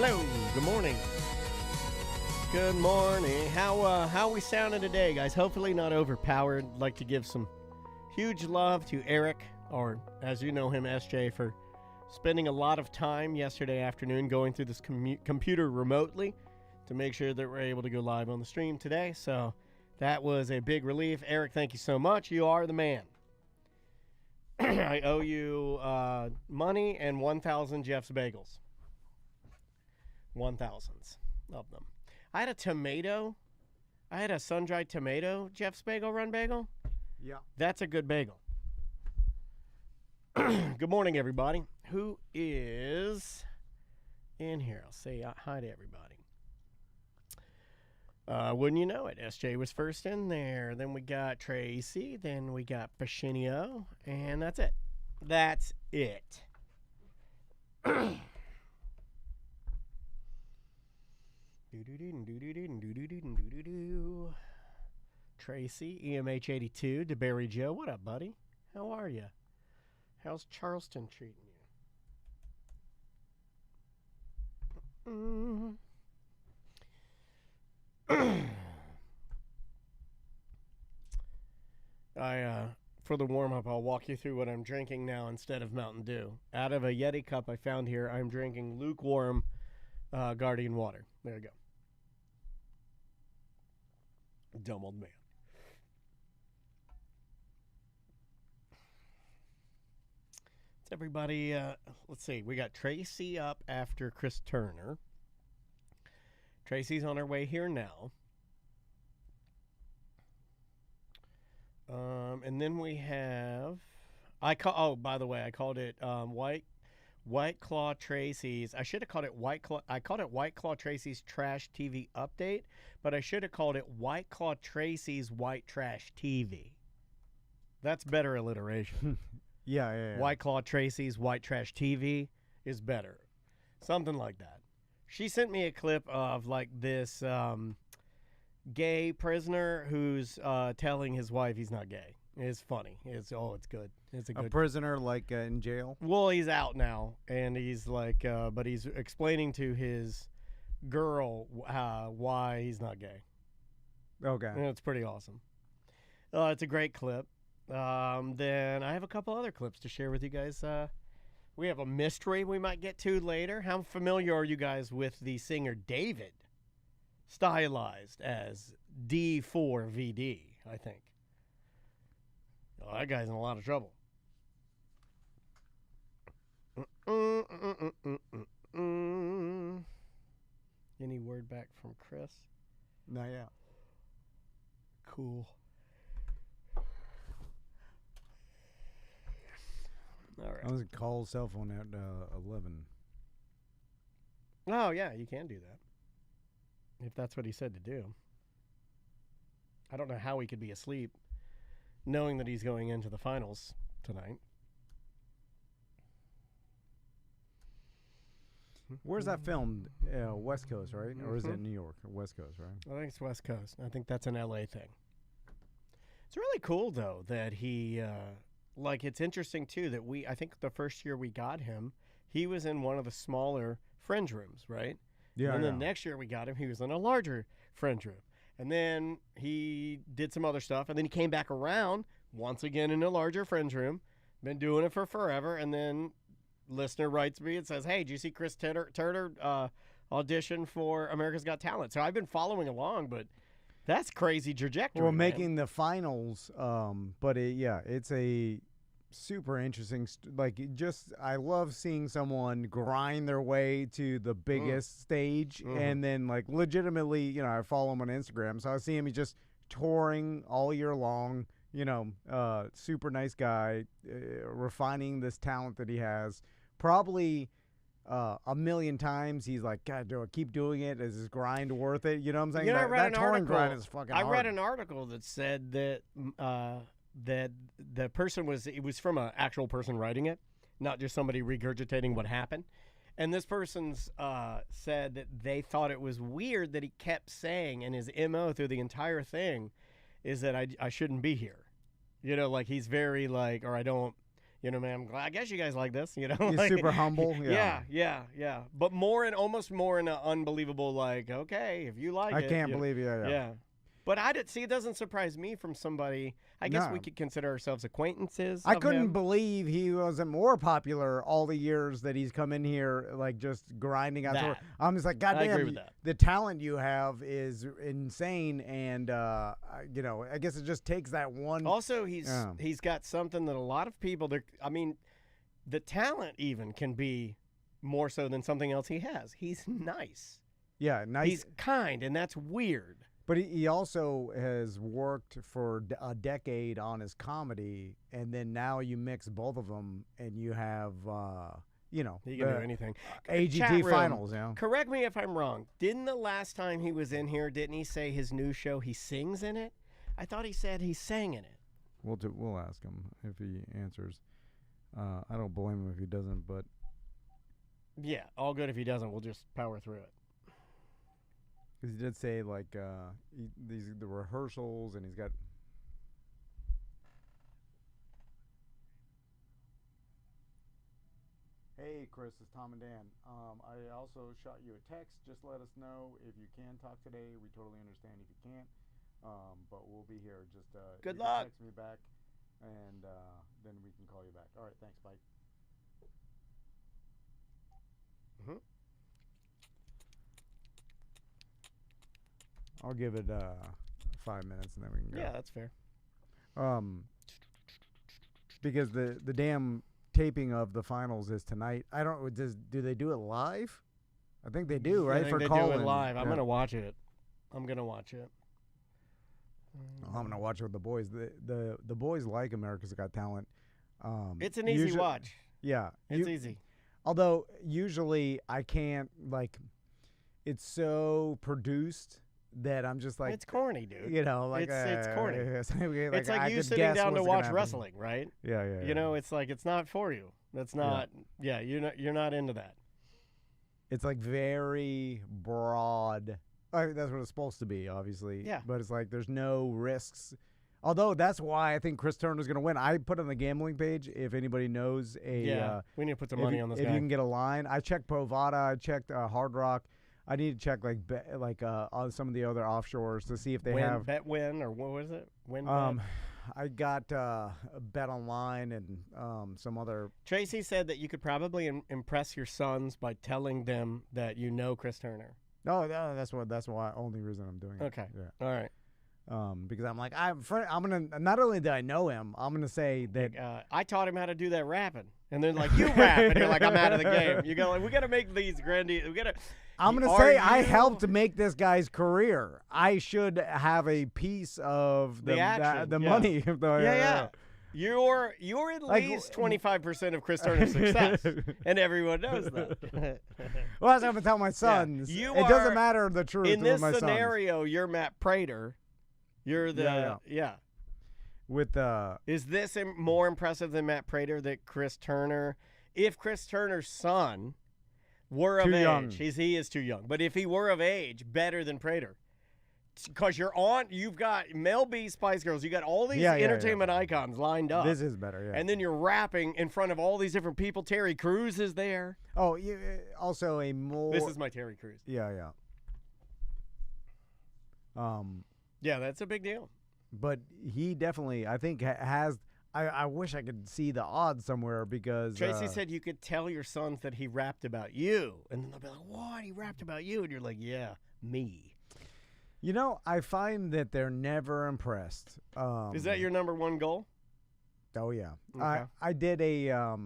Hello, good morning. Good morning. How we sounding today, guys? Hopefully not overpowered. I'd like to give some huge love to Eric, or as you know him, SJ, for spending a lot of time yesterday afternoon going through this computer remotely to make sure that we're able to go live on the stream today. So that was a big relief. Eric, thank you so much. You are the man. I owe you money and 1,000 Jeff's bagels. 1,000s of them. I had a sun-dried tomato Jeff's Bagel Run bagel. Yeah. That's a good bagel. Good morning, everybody. Who is in here? I'll say hi to everybody. Wouldn't you know it? SJ was first in there. Then we got Tracy. Then we got Pashinio. And that's it. That's it. Tracy, EMH82, DeBerry Joe. What up, buddy? How are you? How's Charleston treating you? For the warm-up, I'll walk you through what I'm drinking now instead of Mountain Dew. Out of a Yeti cup I found here, I'm drinking lukewarm Guardian water. There you go. Dumb old man. It's everybody, let's see. We got Tracy up after Chris Turner. Tracy's on her way here now. And then we have, by the way, I called it White Claw Tracy's. I should have called it White Claw. I called it White Claw Tracy's Trash TV Update, but I should have called it White Claw Tracy's White Trash TV. That's better alliteration. Yeah. White Claw Tracy's White Trash TV is better. Something like that. She sent me a clip of like this gay prisoner who's telling his wife he's not gay. It's funny. It's good. It's a good prisoner like in jail. Well, he's out now, and he's like, but he's explaining to his girl why he's not gay. Okay, and it's pretty awesome. It's a great clip. Then I have a couple other clips to share with you guys. We have a mystery we might get to later. How familiar are you guys with the singer David, stylized as D4VD? I think. Oh, that guy's in a lot of trouble. Any word back from Chris? Not yet. Cool. All right. I was call cell phone at 11. Oh, yeah, you can do that. If that's what he said to do. I don't know how he could be asleep knowing that he's going into the finals tonight. Where's that filmed? West Coast, right? Or is it New York? West Coast, right? I think it's West Coast. I think that's an LA thing. It's really cool, though, that he, it's interesting, too, that I think the first year we got him, he was in one of the smaller Fringe rooms, right? Yeah. And then next year we got him, he was in a larger Fringe room. And then he did some other stuff, and then he came back around once again in a larger Fringe room. Been doing it for forever, and then listener writes me and says, "Hey, did you see Chris Turner audition for America's Got Talent?" So I've been following along, but that's crazy trajectory. We're making the finals, but it's a super interesting. I love seeing someone grind their way to the biggest stage, and then legitimately, I follow him on Instagram, so I see him. He's just touring all year long. Super nice guy, refining this talent that he has. Probably a million times he's like, God, do I keep doing it? Is this grind worth it? You know what I'm saying? That touring grind is fucking hard. I read an article that said that that the person was from an actual person writing it, not just somebody regurgitating what happened. And this person's said that they thought it was weird that he kept saying, and his MO through the entire thing is that I shouldn't be here. He's very or I don't, You know, man, I guess you guys like this. You know, He's like, super humble. Yeah. But almost more in an unbelievable, like, okay, if you like I it. can't believe Yeah. But it doesn't surprise me from somebody. I guess we could consider ourselves acquaintances. I couldn't believe he wasn't more popular all the years that he's come in here, like just grinding out. I'm just like, God I agree damn, with that. the talent you have is insane, and you know, I guess it just takes that one. Also, he's got something that a lot of people. The talent even can be more so than something else he has. He's nice. Yeah, nice. He's kind, and that's weird. But he also has worked for a decade on his comedy, and then now you mix both of them, and you have, you know, he can do anything. AGT finals. Correct me if I'm wrong. Didn't the last time he was in here, didn't he say his new show he sings in it? I thought he said he sang in it. We'll ask him if he answers. I don't blame him if he doesn't, but yeah, all good if he doesn't. We'll just power through it. Because he did say, like, the rehearsals, and he's got... Hey, Chris, it's Tom and Dan. I also shot you a text. Just let us know if you can talk today. We totally understand if you can't. But we'll be here. Just good luck. Text me back, and then we can call you back. All right, thanks. Bye. Mm-hmm. I'll give it 5 minutes, and then we can go. Yeah, that's fair. Because the damn taping of the finals is tonight. I don't. Do they do it live? I think they do, right? I think for they call-in. do it live. I'm gonna watch it. I'm gonna watch it. I'm gonna watch it with the boys. The boys like America's Got Talent. It's an easy watch. Yeah, it's easy. Although usually I can't, like, it's so produced that I'm just like, it's corny, dude. You know, like it's corny. like, it's like I you could sitting guess down to what's watch gonna wrestling, right? Yeah. You know, it's like it's not for you. That's not. Yeah, you're not into that. It's like very broad. I mean, that's what it's supposed to be, obviously. Yeah. But it's like there's no risks. Although that's why I think Chris Turner's going to win. I put on the gambling page if anybody knows a. We need to put some money on this guy. If you can get a line, I checked Bovada, I checked Hard Rock. I need to check on some of the other offshores to see if they have win, or what was it? Win. I got a Bet Online and some other. Tracy said that you could probably impress your sons by telling them that you know Chris Turner. No, that's why only reason I'm doing it. Okay. Yeah. All right. Because I'm like I'm gonna, not only did I know him, I'm gonna say that I taught him how to do that rapping, and then like you rap, and you're like I'm out of the game. You go like we gotta make these grandiose. I'm gonna say I helped make this guy's career. I should have a piece of the money. Yeah. You're at least 25% of Chris Turner's success, and everyone knows that. Well, that's what I'm gonna tell my sons. Yeah. It doesn't matter the truth. In this my scenario, you're Matt Prater. You're the With is this more impressive than Matt Prater that Chris Turner? If Chris Turner's son were of age, he is too young. But if he were of age, better than Prater. Because you've got Mel B, Spice Girls, you got all these entertainment icons lined up. This is better, yeah. And then you're rapping in front of all these different people. Terry Crews is there. Oh, also a more. This is my Terry Crews. Yeah. Yeah, that's a big deal. But he definitely, I think, has. I wish I could see the odds somewhere because Tracy said you could tell your sons that he rapped about you, and then they'll be like, "What? He rapped about you?" And you're like, "Yeah, me." You know, I find that they're never impressed. Is that your number one goal? Oh yeah. Okay. I did a.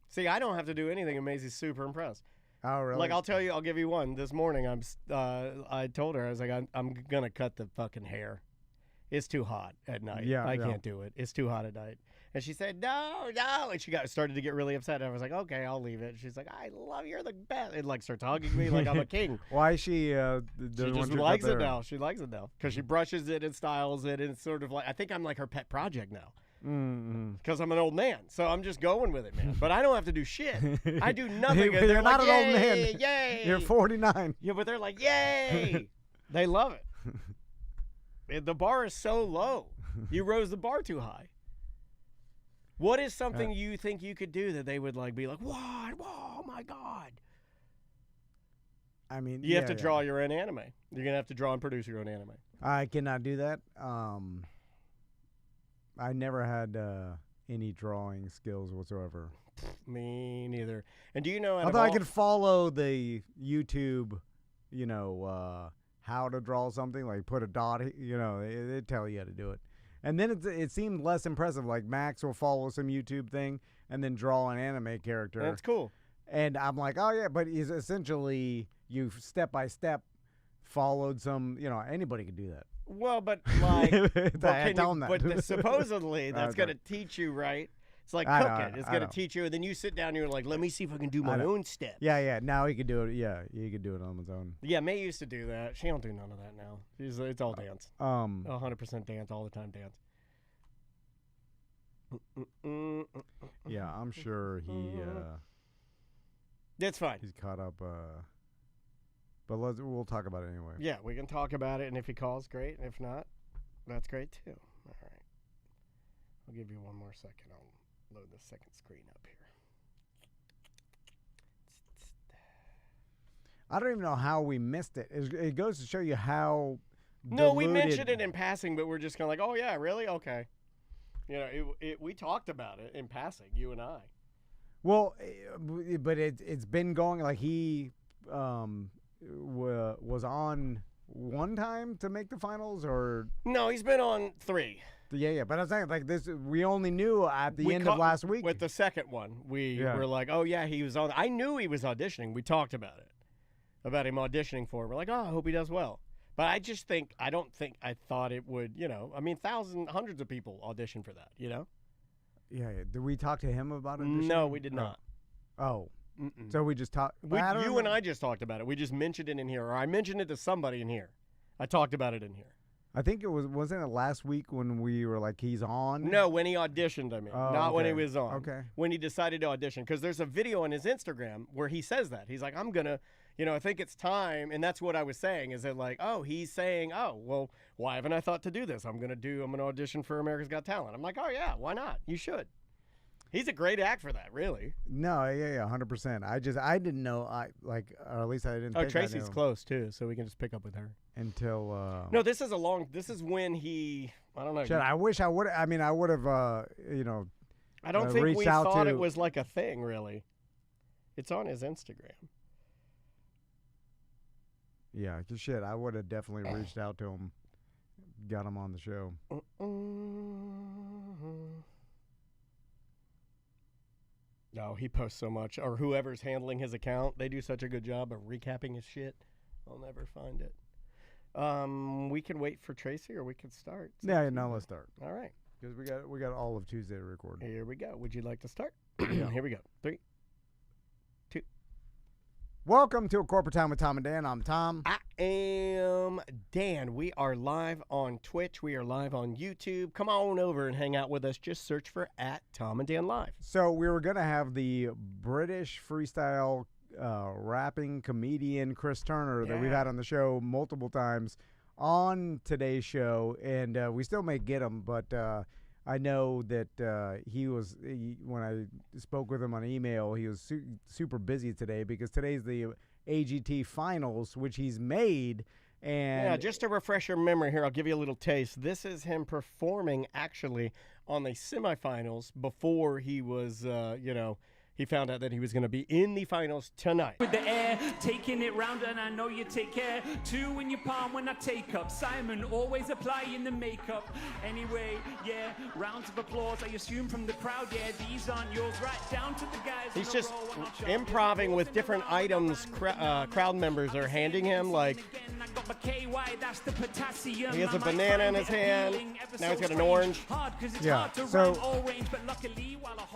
See, I don't have to do anything, and Maisie's super impressed. Oh really? Like I'll give you one. This morning, I told her I was like, I'm gonna cut the fucking hair. It's too hot at night. Yeah, I can't do it. It's too hot at night. And she said, no. And she started to get really upset. And I was like, okay, I'll leave it. She's like, I love you. You're the best. And like starts hugging me like I'm a king. Why is She she? just likes it now. She likes it now because she brushes it and styles it. And it's sort of like, I think I'm like her pet project now. Because I'm an old man. So I'm just going with it, man. But I don't have to do shit. I do nothing. You're they're not like, an old man. Yay. You're 49. Yeah, but they're like, yay. They love it. The bar is so low. You rose the bar too high. What is something you think you could do that they would like be like, what? Whoa, oh my God. I mean, you have to draw your own anime. You're going to have to draw and produce your own anime. I cannot do that. I never had any drawing skills whatsoever. Me neither. And do you know? Although I could follow the YouTube, how to draw something, like put a dot, they tell you how to do it. And then it seemed less impressive. Like Max will follow some YouTube thing and then draw an anime character. That's cool. And I'm like, oh yeah, but he's essentially you step by step followed some. Anybody could do that. Well, but like, but supposedly that's going to teach you, right? It's like cooking. It's going to teach you, and then you sit down and you're like, let me see if I can do my own steps. Yeah. Now he could do it. Yeah, he could do it on his own. Yeah, May used to do that. She don't do none of that now. It's all dance. 100% dance, all the time dance. Yeah, I'm sure he. It's fine. He's caught up. But we'll talk about it anyway. Yeah, we can talk about it, and if he calls, great. And if not, that's great too. All right. I'll give you one more second. I'll load the second screen up here. I don't even know how we missed it. It goes to show you how. No, we mentioned it in passing, but we're just kind of like, oh yeah, really? Okay. We talked about it in passing, you and I. Well, but it's been going like he was on one time to make the finals, or no, he's been on 3. Yeah, but I'm saying like this. We only knew at the end of last week with the second one. We were like, oh yeah, he was on. I knew he was auditioning. We talked about him auditioning for it. We're like, oh, I hope he does well. But I thought it would. Hundreds of people audition for that. Yeah. Did we talk to him about it? No, we did not. Oh. So we just talked. You and I just talked about it. We just mentioned it in here, or I mentioned it to somebody in here. I talked about it in here. I think wasn't it last week when we were like, he's on? No, when he auditioned, not when he was on. Okay. When he decided to audition. Because there's a video on his Instagram where he says that. He's like, I'm going to, I think it's time. And that's what I was saying, is that like, oh, he's saying, oh, well, why haven't I thought to do this? I'm going to audition for America's Got Talent. I'm like, oh, yeah, why not? You should. He's a great act for that, really. No, yeah, 100%. I didn't know, or at least I didn't think Tracy's close, too, so we can just pick up with her. Until, No, this is when he, I don't know. Shit, I wish I would, I would have, I don't think we thought it was like a thing, really. It's on his Instagram. Yeah, shit, I would have definitely reached out to him, got him on the show. No, he posts so much, or whoever's handling his account, they do such a good job of recapping his shit. I'll never find it. We can wait for Tracy, or we can start. Yeah, no, let's start. All right, because we got all of Tuesday to record. Here we go. Would you like to start? Here we go. 3, 2. Welcome to A Corporate Time with Tom and Dan. I'm Tom. I am Dan. We are live on Twitch. We are live on YouTube. Come on over and hang out with us. Just search for @Tom and Dan Live. So we were going to have the British freestyle rapping comedian Chris Turner that we've had on the show multiple times on today's show, and we still may get him, but I know that when I spoke with him on email, he was super busy today because today's the AGT finals, which he's made. And yeah, just to refresh your memory here, I'll give you a little taste. This is him performing actually on the semifinals before he was, he found out that he was going to be in the finals tonight. With the air, taking it round, and I know you take care. 2 in your palm when I take up. Simon always applying the makeup. Anyway, yeah, rounds of applause, I assume from the crowd. Yeah, these aren't yours, right down to the guys. He's just improving with different items crowd members are handing him, like he has a banana in his hand. Now he's got an orange. Yeah. So,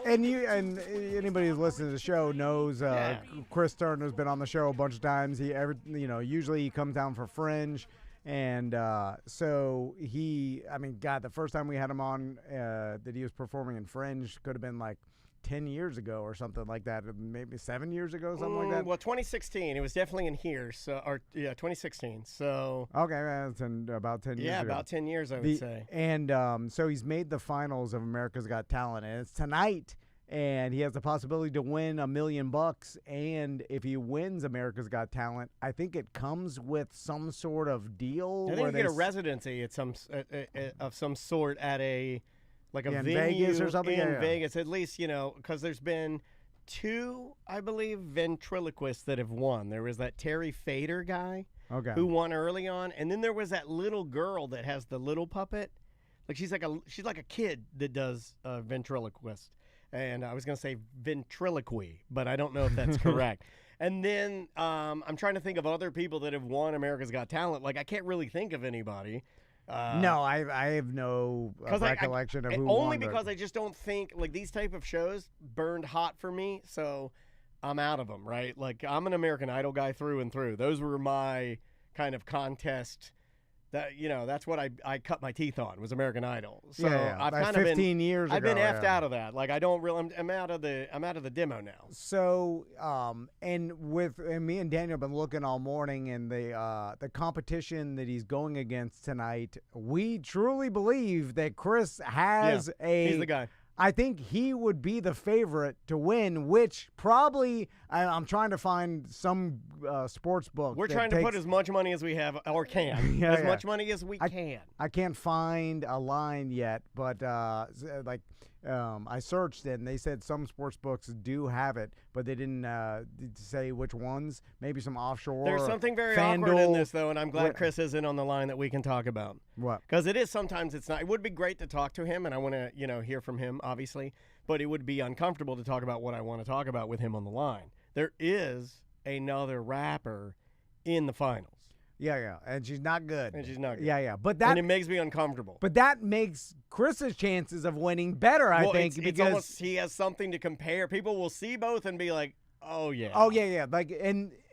and anybody who's listened to the show knows Chris Turner's been on the show a bunch of times. Usually he comes down for Fringe, and so the first time we had him on that he was performing in Fringe could have been like 10 years ago or something like that, maybe 7 years ago, something like that. Well, 2016. It was definitely in here. So, 2016. So. Okay, that's about 10 years ago. Yeah, about 10 years, I would say. And so he's made the finals of America's Got Talent, and it's tonight. And he has the possibility to win $1 million. And if he wins America's Got Talent, I think it comes with some sort of deal. I think you get a residency at of some sort at a venue Vegas or something. In Vegas, at least, because there's been 2, I believe, ventriloquists that have won. There was that Terry Fader guy who won early on, and then there was that little girl that has the little puppet. Like she's like a kid that does ventriloquist. And I was going to say ventriloquy, but I don't know if that's correct. And then I'm trying to think of other people that have won America's Got Talent. Like, I can't really think of anybody. No, I have no recollection of who won. Only because I just don't think, like, these type of shows burned hot for me, so I'm out of them, right? Like, I'm an American Idol guy through and through. Those were my kind of contest. That's what I cut my teeth on was American Idol. So I've like kind of 15 years ago. I've been effed out of that. Like I don't really. I'm out of the demo now. So and me and Daniel have been looking all morning, and the competition that he's going against tonight, we truly believe that Chris has he's the guy. I think he would be the favorite to win, which probably I'm trying to find some sports book. We're trying to put as much money as we have or can. Much money as we can. I can't find a line yet, but I searched it, and they said some sports books do have it, but they didn't say which ones. Maybe some offshore. There's something very awkward in this, though, and I'm glad Chris isn't on the line that we can talk about. What? Because it is sometimes it's not. It would be great to talk to him, and I want to hear from him, obviously, but it would be uncomfortable to talk about what I want to talk about with him on the line. There is another rapper in the finals. Yeah, and she's not good. Yeah, but and it makes me uncomfortable. But that makes Chris's chances of winning better, I think, it's because almost, he has something to compare. People will see both and be like, "Oh yeah, Like,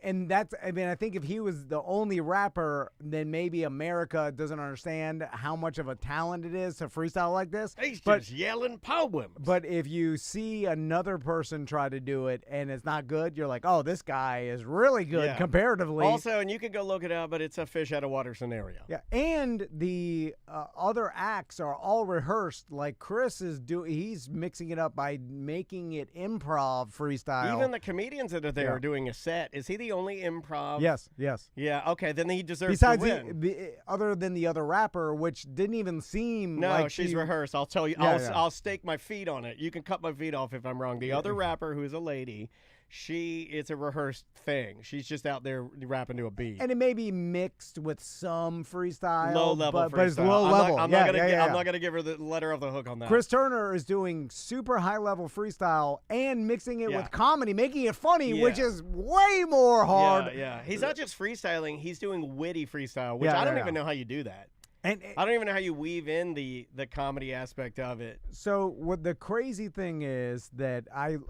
and that's. I mean, I think if he was the only rapper, then maybe America doesn't understand how much of a talent it is to freestyle like this. He's just yelling poems. But if you see another person try to do it and it's not good, you're like, oh, this guy is really good comparatively. Also, and you can go look it up, but it's a fish out of water scenario. Yeah, and the other acts are all rehearsed. Like Chris is he's mixing it up by making it improv freestyle. Even the comedians that are there are doing a set. Is he the only improv? Yes. Yeah, okay, then he deserves to win. Other than the other rapper, which didn't even seem like she's rehearsed. I'll tell you. I'll stake my feet on it. You can cut my feet off if I'm wrong. The other rapper, who's a lady, it's a rehearsed thing. She's just out there rapping to a beat. And it may be mixed with some freestyle. Low level freestyle. But it's low level. I'm not going to give her the letter of the hook on that. Chris Turner is doing super high level freestyle and mixing it with comedy, making it funny, which is way more hard. Yeah. He's not just freestyling. He's doing witty freestyle, which I don't even know how you do that. And I don't even know how you weave in the comedy aspect of it. So what the crazy thing is that I've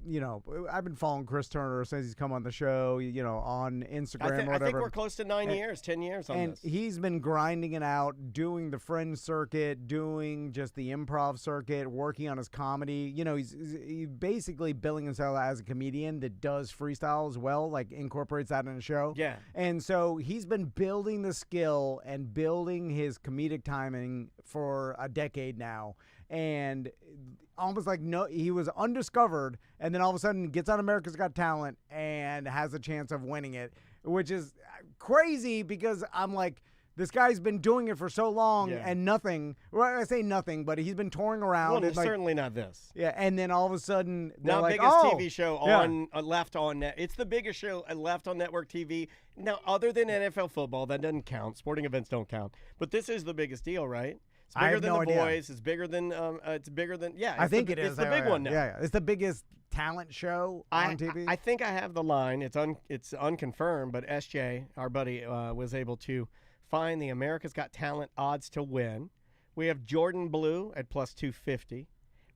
been following Chris Turner since he's come on the show, on Instagram or whatever. I think we're close to 10 years on this. And he's been grinding it out, doing the Fringe circuit, doing just the improv circuit, working on his comedy. He's basically billing himself as a comedian that does freestyle as well, like incorporates that in a show. Yeah. And so he's been building the skill and building his comedic timing for a decade now, and almost like he was undiscovered, and then all of a sudden gets on America's Got Talent and has a chance of winning it, which is crazy because I'm like, this guy's been doing it for so long and nothing. Well, I say nothing, but he's been touring around. Well, it's certainly not this. Yeah, and then all of a sudden, now like, biggest TV show on left on net. It's the biggest show left on network TV. Now, other than NFL football, that doesn't count. Sporting events don't count. But this is the biggest deal, right? It's bigger than The Voice. It's bigger than. I think it is. It's the big one now. Yeah, it's the biggest talent show on TV. I think I have the line. It's unconfirmed, but SJ, our buddy, was able to find the America's Got Talent odds to win. We have Jordan Blue at plus 250.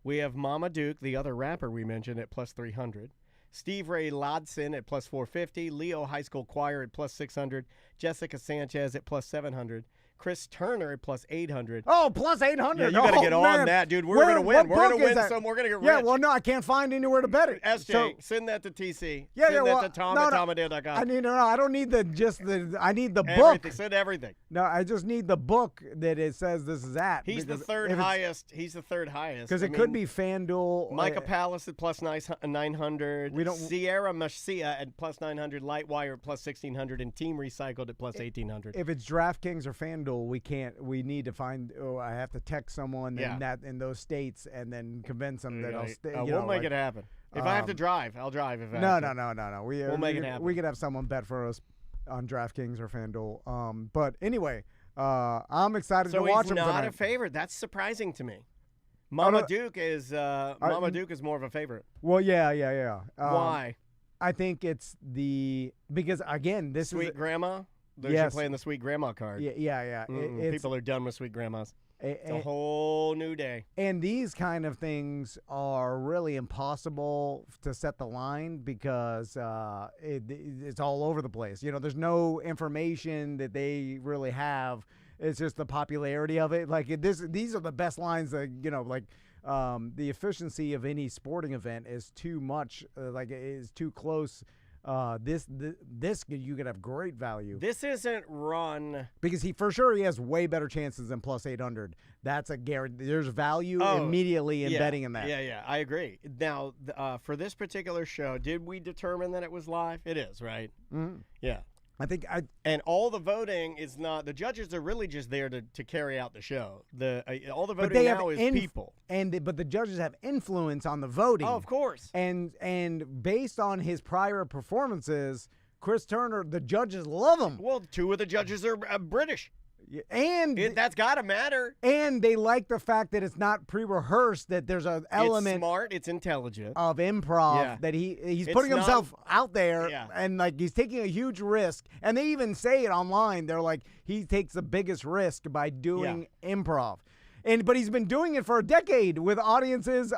We have Mama Duke, the other rapper we mentioned, at plus 300. Steve Ray Lodson at plus 450. Leo High School Choir at plus 600. Jessica Sanchez at plus 700. Chris Turner at plus 800. Oh, plus 800. Yeah, you got to get on that, dude. We're going to win. We're going to win some. We're going to get rich. Yeah, well, no, I can't find anywhere to bet it. SJ, send that to TC. Yeah, send that well, to Tom no, at no. tomadale.com. I don't need I need the Everything. book. Send everything. No, I just need the book that it says this is at. He's the third highest. He's the third highest. Because it could be FanDuel. Micah Palace at plus 900. We don't. Sierra Mashia at plus 900. Lightwire at plus 1600. And Team Recycled at plus 1800. If it's DraftKings or FanDuel, we can't. We need to find. Oh, I have to text someone in those states and then convince them that I'll stay. We'll make it happen. If I have to drive, I'll drive. If I have to. No. We'll make it happen. We could have someone bet for us on DraftKings or FanDuel. But anyway, I'm excited to watch him tonight. So he's not a favorite. That's surprising to me. Mama Duke is Duke is more of a favorite. Well, yeah. Why? I think it's because again, this Sweet is Grandma. You're playing the Sweet Grandma card. Yeah. People are done with Sweet Grandmas. It's a whole new day. And these kind of things are really impossible to set the line because it's all over the place. There's no information that they really have. It's just the popularity of it. Like these are the best lines that, the efficiency of any sporting event is too much, is too close. This you could have great value. This isn't run because he has way better chances than plus 800. That's a guarantee. There's value immediately in betting in that. Yeah, I agree. Now, for this particular show, did we determine that it was live? It is, right? Mm-hmm. Yeah. And all the voting is not. The judges are really just there to carry out the show. All the voting now is people. But the judges have influence on the voting. Oh, of course. And based on his prior performances, Chris Turner, the judges love him. Well, 2 of the judges are British. And that's got to matter. And they like the fact that it's not pre-rehearsed, that there's an element. It's smart, it's intelligent. Of improv, that he's putting himself out there, and he's taking a huge risk. And they even say it online. They're like, he takes the biggest risk by doing improv. But he's been doing it for a decade with audiences.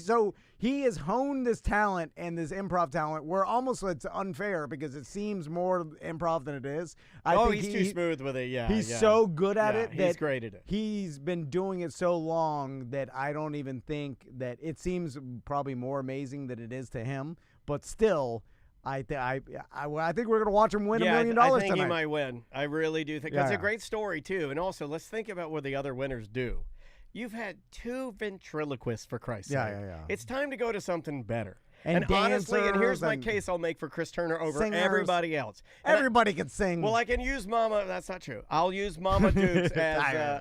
So he has honed this talent and this improv talent where almost it's unfair because it seems more improv than it is. I think he's too smooth with it. Yeah, he's so good at it. He's great at it. He's been doing it so long that I don't even think that it seems probably more amazing than it is to him. But still, I think we're going to watch him win $1 million tonight. I think he might win. I really do think. It's a great story, too. And also, let's think about what the other winners do. You've had 2 ventriloquists, for Christ's sake. Yeah. It's time to go to something better. And honestly, and here's my case I'll make for Chris Turner over everybody else. Everybody can sing. Well, I can use Mama. That's not true. I'll use Mama Dukes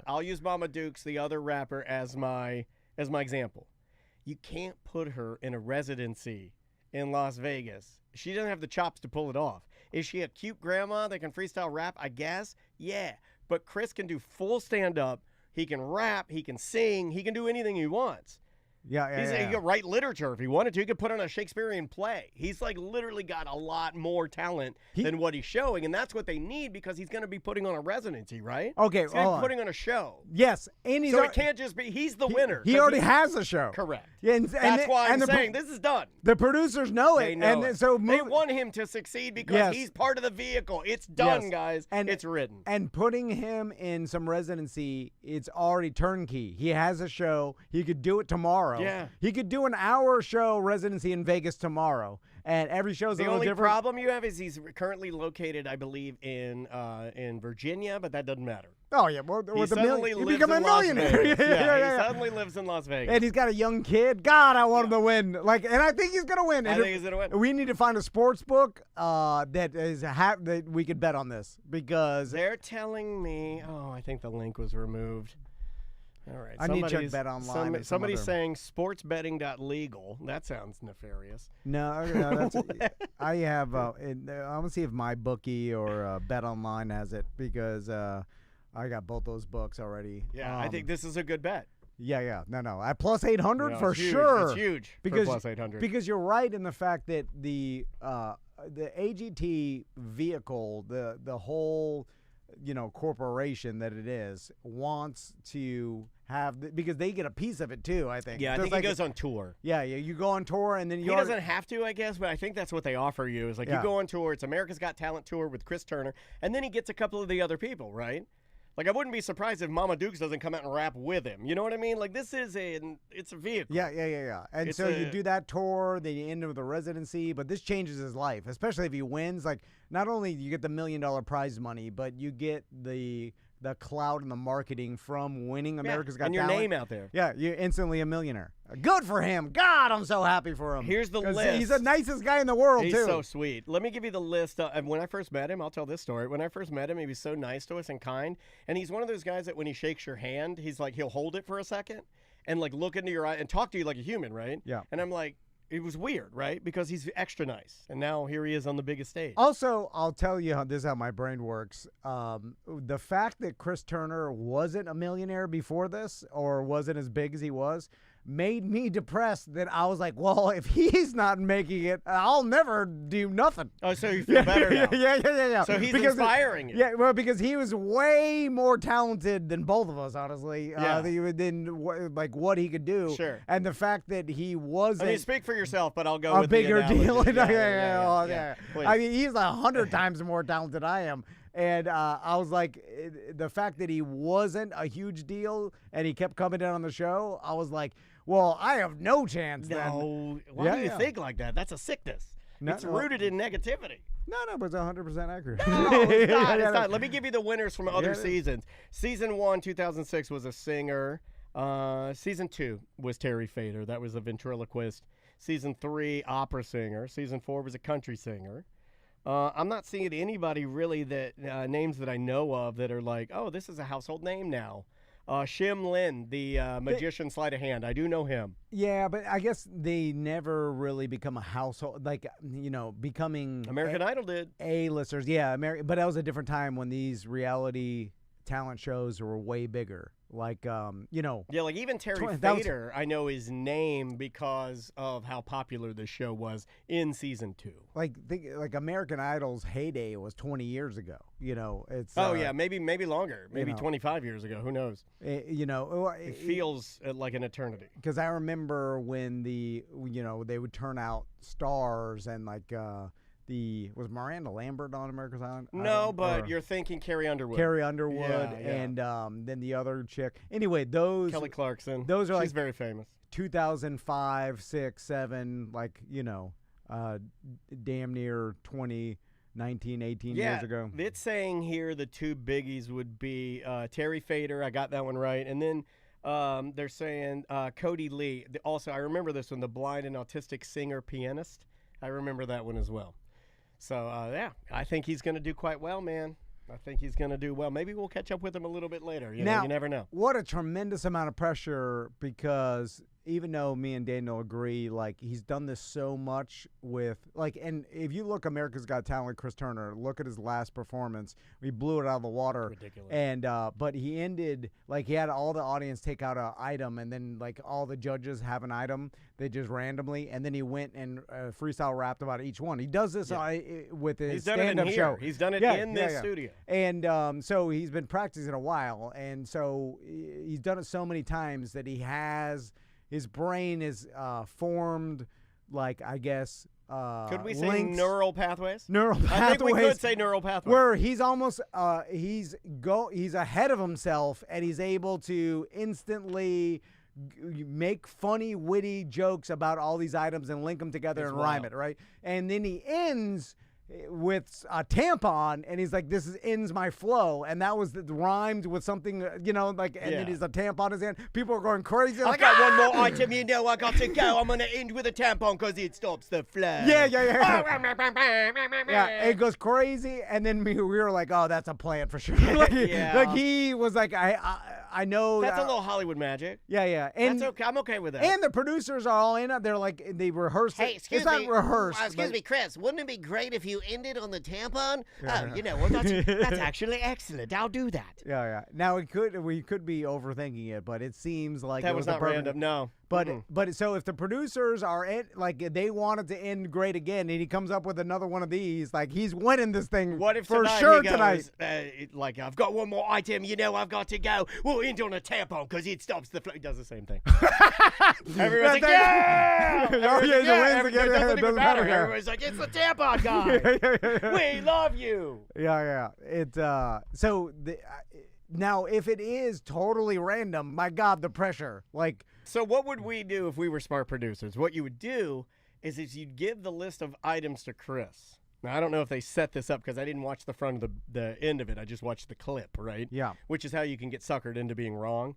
I'll use Mama Dukes, the other rapper, as my example. You can't put her in a residency in Las Vegas. She doesn't have the chops to pull it off. Is she a cute grandma that can freestyle rap? I guess. Yeah. But Chris can do full stand-up. He can rap. He can sing. He can do anything he wants. He could write literature if he wanted to. He could put on a Shakespearean play. He's literally got a lot more talent than what he's showing, and that's what they need because he's going to be putting on a residency, right? Okay, he's going to be putting on a show. Yes, and so it can't just be he's the winner. He already has a show. Correct. And that's why I'm saying this is done. The producers know it. They know it. So they want him to succeed because he's part of the vehicle. It's done, guys. And it's written. And putting him in some residency, it's already turnkey. He has a show. He could do it tomorrow. Yeah. He could do an hour show residency in Vegas tomorrow, and every show's a little different. The only problem you have is he's currently located, I believe, in Virginia, but that doesn't matter. Oh yeah, well, he suddenly lives become a millionaire. He suddenly lives in Las Vegas, and he's got a young kid. God, I want him to win. And I think he's gonna win. I think he's gonna win. We need to find a sports book that we could bet on this because they're telling me. Oh, I think the link was removed. All right. I need to check bet online. Somebody's saying sportsbetting.legal. That sounds nefarious. No, that's I have. I'm gonna see if my bookie or Bet Online has it because I got both those books already. Yeah, I think this is a good bet. Yeah. No. At plus 800 for huge. sure. It's huge because for plus 800. Because you're right in the fact that the AGT vehicle, the whole corporation that it is, wants to have because they get a piece of it too. I think. Yeah, I think he goes on tour. Yeah. You go on tour and then he doesn't have to, I guess, but I think that's what they offer you. Is you go on tour. It's America's Got Talent tour with Chris Turner, and then he gets a couple of the other people, right? Like, I wouldn't be surprised if Mama Dukes doesn't come out and rap with him. You know what I mean? Like, it's a vehicle. Yeah. And It's so you do that tour, then you end with a residency, but this changes his life, especially if he wins. Like, not only do you get the $1 million prize money, but you get the clout and the marketing from winning America's Got and your Talent. name out there. Yeah, you're instantly a millionaire. Good for him. God, I'm so happy for him. Here's the list. He's the nicest guy in the world, He's too. so sweet. Let me give you the list. When I first met him, I'll tell this story. When I first met him, he was so nice to us and kind. And he's one of those guys that when he shakes your hand, he's like, he'll hold it for a second and like look into your eye and talk to you like a human, right? Yeah. And I'm like, it was weird, right? Because he's extra nice. And now here he is on the biggest stage. Also, I'll tell you this is how my brain works. The fact that Chris Turner wasn't a millionaire before this or wasn't as big as he was made me depressed that I was like, well, if he's not making it, I'll never do nothing. Oh, so you feel better now. Yeah. So he's inspiring you. Yeah, well, because he was way more talented than both of us, honestly. Yeah. Than what he could do. Sure. And the fact that he wasn't. I mean, speak for yourself, but I'll go a with bigger the analogy. deal. Yeah. Please. I mean, he's 100 times more talented than I am. And I was like, the fact that he wasn't a huge deal and he kept coming in on the show, I was like, well, I have no chance then. No. Why do you think like that? That's a sickness. No, it's rooted in negativity. No, but it's 100% accurate. No, it's not. It's not. Let me give you the winners from other seasons. Season 1, 2006, was a singer. Season 2 was Terry Fader. That was a ventriloquist. Season 3, opera singer. Season 4 was a country singer. I'm not seeing anybody really that names that I know of that are like, oh, this is a household name now. Shim Lin, the magician sleight of hand. I do know him. Yeah, but I guess they never really become a household, like, becoming American Idol did. A-listers. Yeah, but that was a different time when these reality talent shows were way bigger. Like, Yeah, like even Terry Fader, I know his name because of how popular the show was in season 2. Like American Idol's heyday was 20 years ago. It's maybe longer, maybe 25 years ago. Who knows? It feels like an eternity. Because I remember when they would turn out stars and like. Was Miranda Lambert on America's Idol? No, but you're thinking Carrie Underwood. And then the other chick. Anyway, those Kelly Clarkson. Those are She's very famous. 2005, 6, 7, damn near 20, 19, 18 years ago. It's saying here the two biggies would be Terry Fader. I got that one right, and then. They're saying Cody Lee. Also, I remember this one, the blind and autistic singer pianist. I remember that one as well. So, I think he's going to do quite well, man. I think he's going to do well. Maybe we'll catch up with him a little bit later. You never know. What a tremendous amount of pressure, because even though me and Daniel agree, like, he's done this so much with, like, and if you look America's Got Talent, Chris Turner, look at his last performance. He blew it out of the water. Ridiculous. And, but he ended, like, he had all the audience take out an item, and then, like, all the judges have an item. They just randomly, and then he went and freestyle rapped about each one. He does this with his stand-up show. He's done it in this studio. And so he's been practicing a while, and so he's done it so many times that his brain is formed, like, I guess, could we say neural pathways? Neural pathways. I think we could say neural pathways. Where he's almost he's ahead of himself, and he's able to instantly make funny, witty jokes about all these items and link them together and rhyme it, right? And then he ends with a tampon, and he's like, "This ends my flow," and that was rhymed with something, and then he's a tampon in his hand. People are going crazy. I got one more item, I got to go. I'm gonna end with a tampon because it stops the flow. Yeah, it goes crazy, and then we were like, "Oh, that's a plant for sure." Like he was like, I know that's a little Hollywood magic. Yeah, and that's okay. I'm okay with that. And the producers are all in it. They're like, they rehearsed. Hey, it's not rehearsed. Excuse me, Chris. Wouldn't it be great if you ended on the tampon? That's actually excellent. I'll do that. Yeah. Now we could be overthinking it, but it seems like that was not random. No. But so if the producers are they wanted to end great again, and he comes up with another one of these, like, he's winning this thing. What if for tonight sure he goes, tonight? Like, I've got one more item. I've got to go. We'll end on a tampon because it stops the flow. He does the same thing. Everyone's like, yeah! Everyone's like, it's the tampon guy. We love you. Yeah. Now, if it is totally random, my God, the pressure. Like, So what would we do if we were smart producers? What you would do is you'd give the list of items to Chris. Now, I don't know if they set this up because I didn't watch the front of the end of it. I just watched the clip, right? Yeah. Which is how you can get suckered into being wrong.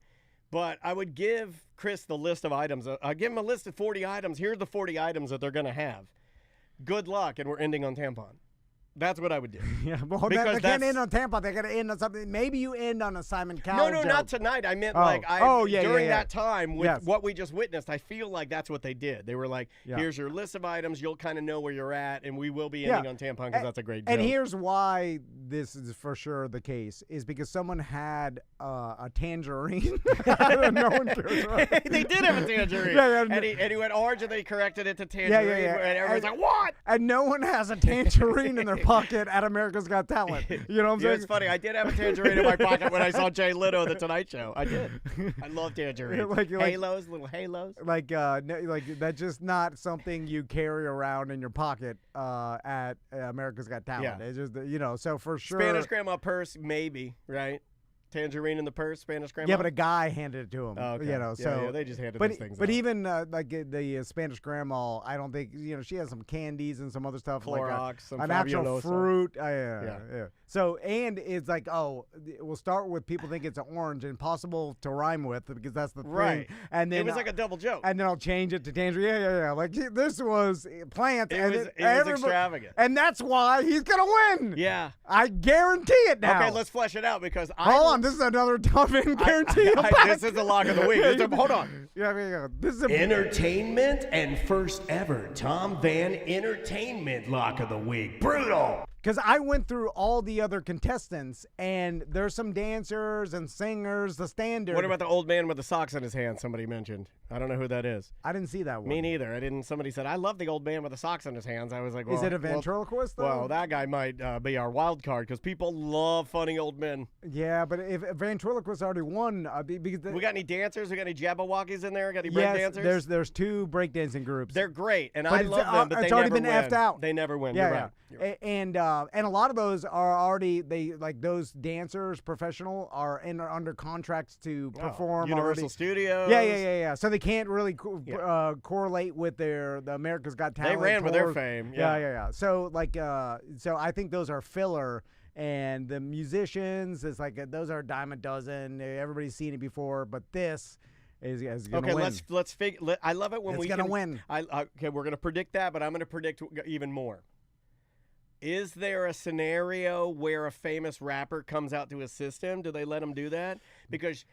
But I would give Chris the list of items. I give him a list of 40 items. Here's the 40 items that they're going to have. Good luck, and we're ending on tampon. That's what I would do. Yeah, well, Because they can't end on Tampa. They got to end on something. Maybe you end on a Simon Cowell No, joke. not tonight. I meant Yeah, during yeah. that time with Yes. what we just witnessed, I feel like that's what they did. They were like, Yeah. here's your list of items. You'll kind of know where you're at, and we will be ending on tampon because that's a great joke. And here's why this is for sure the case is because someone had a tangerine. No one cares about it. They did have a tangerine. Yeah, and he went orange, and they corrected it to tangerine. Yeah. And everyone's like, what? And no one has a tangerine in their pocket at America's Got Talent. You know what I'm saying? It's funny. I did have a tangerine in my pocket when I saw Jay Leno at the Tonight Show. I did. I love tangerines. Halos, little halos. Like that's just not something you carry around in your pocket at America's Got Talent. Yeah. It's just so for sure. Spanish grandma purse, maybe, right? Tangerine in the purse, Spanish grandma. Yeah, but a guy handed it to him. Oh, okay. So they just handed but these things but out. even like the Spanish grandma, I don't think she has some candies and some other stuff Clorox, like some an actual Fabuloso. fruit. Yeah. So and it's like we'll start with people think it's an orange, impossible to rhyme with because that's the Right. thing. And then it was like a double joke. and then I'll change it to tangerine. Yeah. Like this was plant. It and was everybody- extravagant. and that's why he's gonna win. Yeah. I guarantee it now. Okay, let's flesh it out because Hold on, this is another Duffin guarantee. this is the lock of the week. Hold on. Yeah. This is a Entertainment and first ever Tom Van Entertainment Lock of the Week. Brutal. Because I went through all the other contestants, and there's some dancers and singers, the standard. What about the old man with the socks in his hand somebody mentioned? I don't know who that is. I didn't see that one. Me neither. I didn't. Somebody said, I love the old man with the socks in his hands. I was like, well, Is it a ventriloquist, though? Well, that guy might be our wild card because people love funny old men. Yeah, but if ventriloquist already won, because We got any dancers? We got any Jabberwockies in there? Got any break yes, dancers? there's two breakdancing groups. They're great, and But I it's, love them, but it's they already never been win. effed out. They never win. Yeah, You're yeah. right. You're right. And a lot of those are already those dancers, professional, are under contracts to perform. Universal already. Studios. Yeah. So they can't really correlate with the America's Got Talent. They ran with their tours. fame. Yeah. So so I think those are filler. And the musicians, it's like those are a dime a dozen. Everybody's seen it before, but this is gonna Okay, win. let's figure. I love it when It's we gonna can win. Okay, we're gonna predict that, but I'm gonna predict even more. Is there a scenario where a famous rapper comes out to assist him? Do they let him do that? Because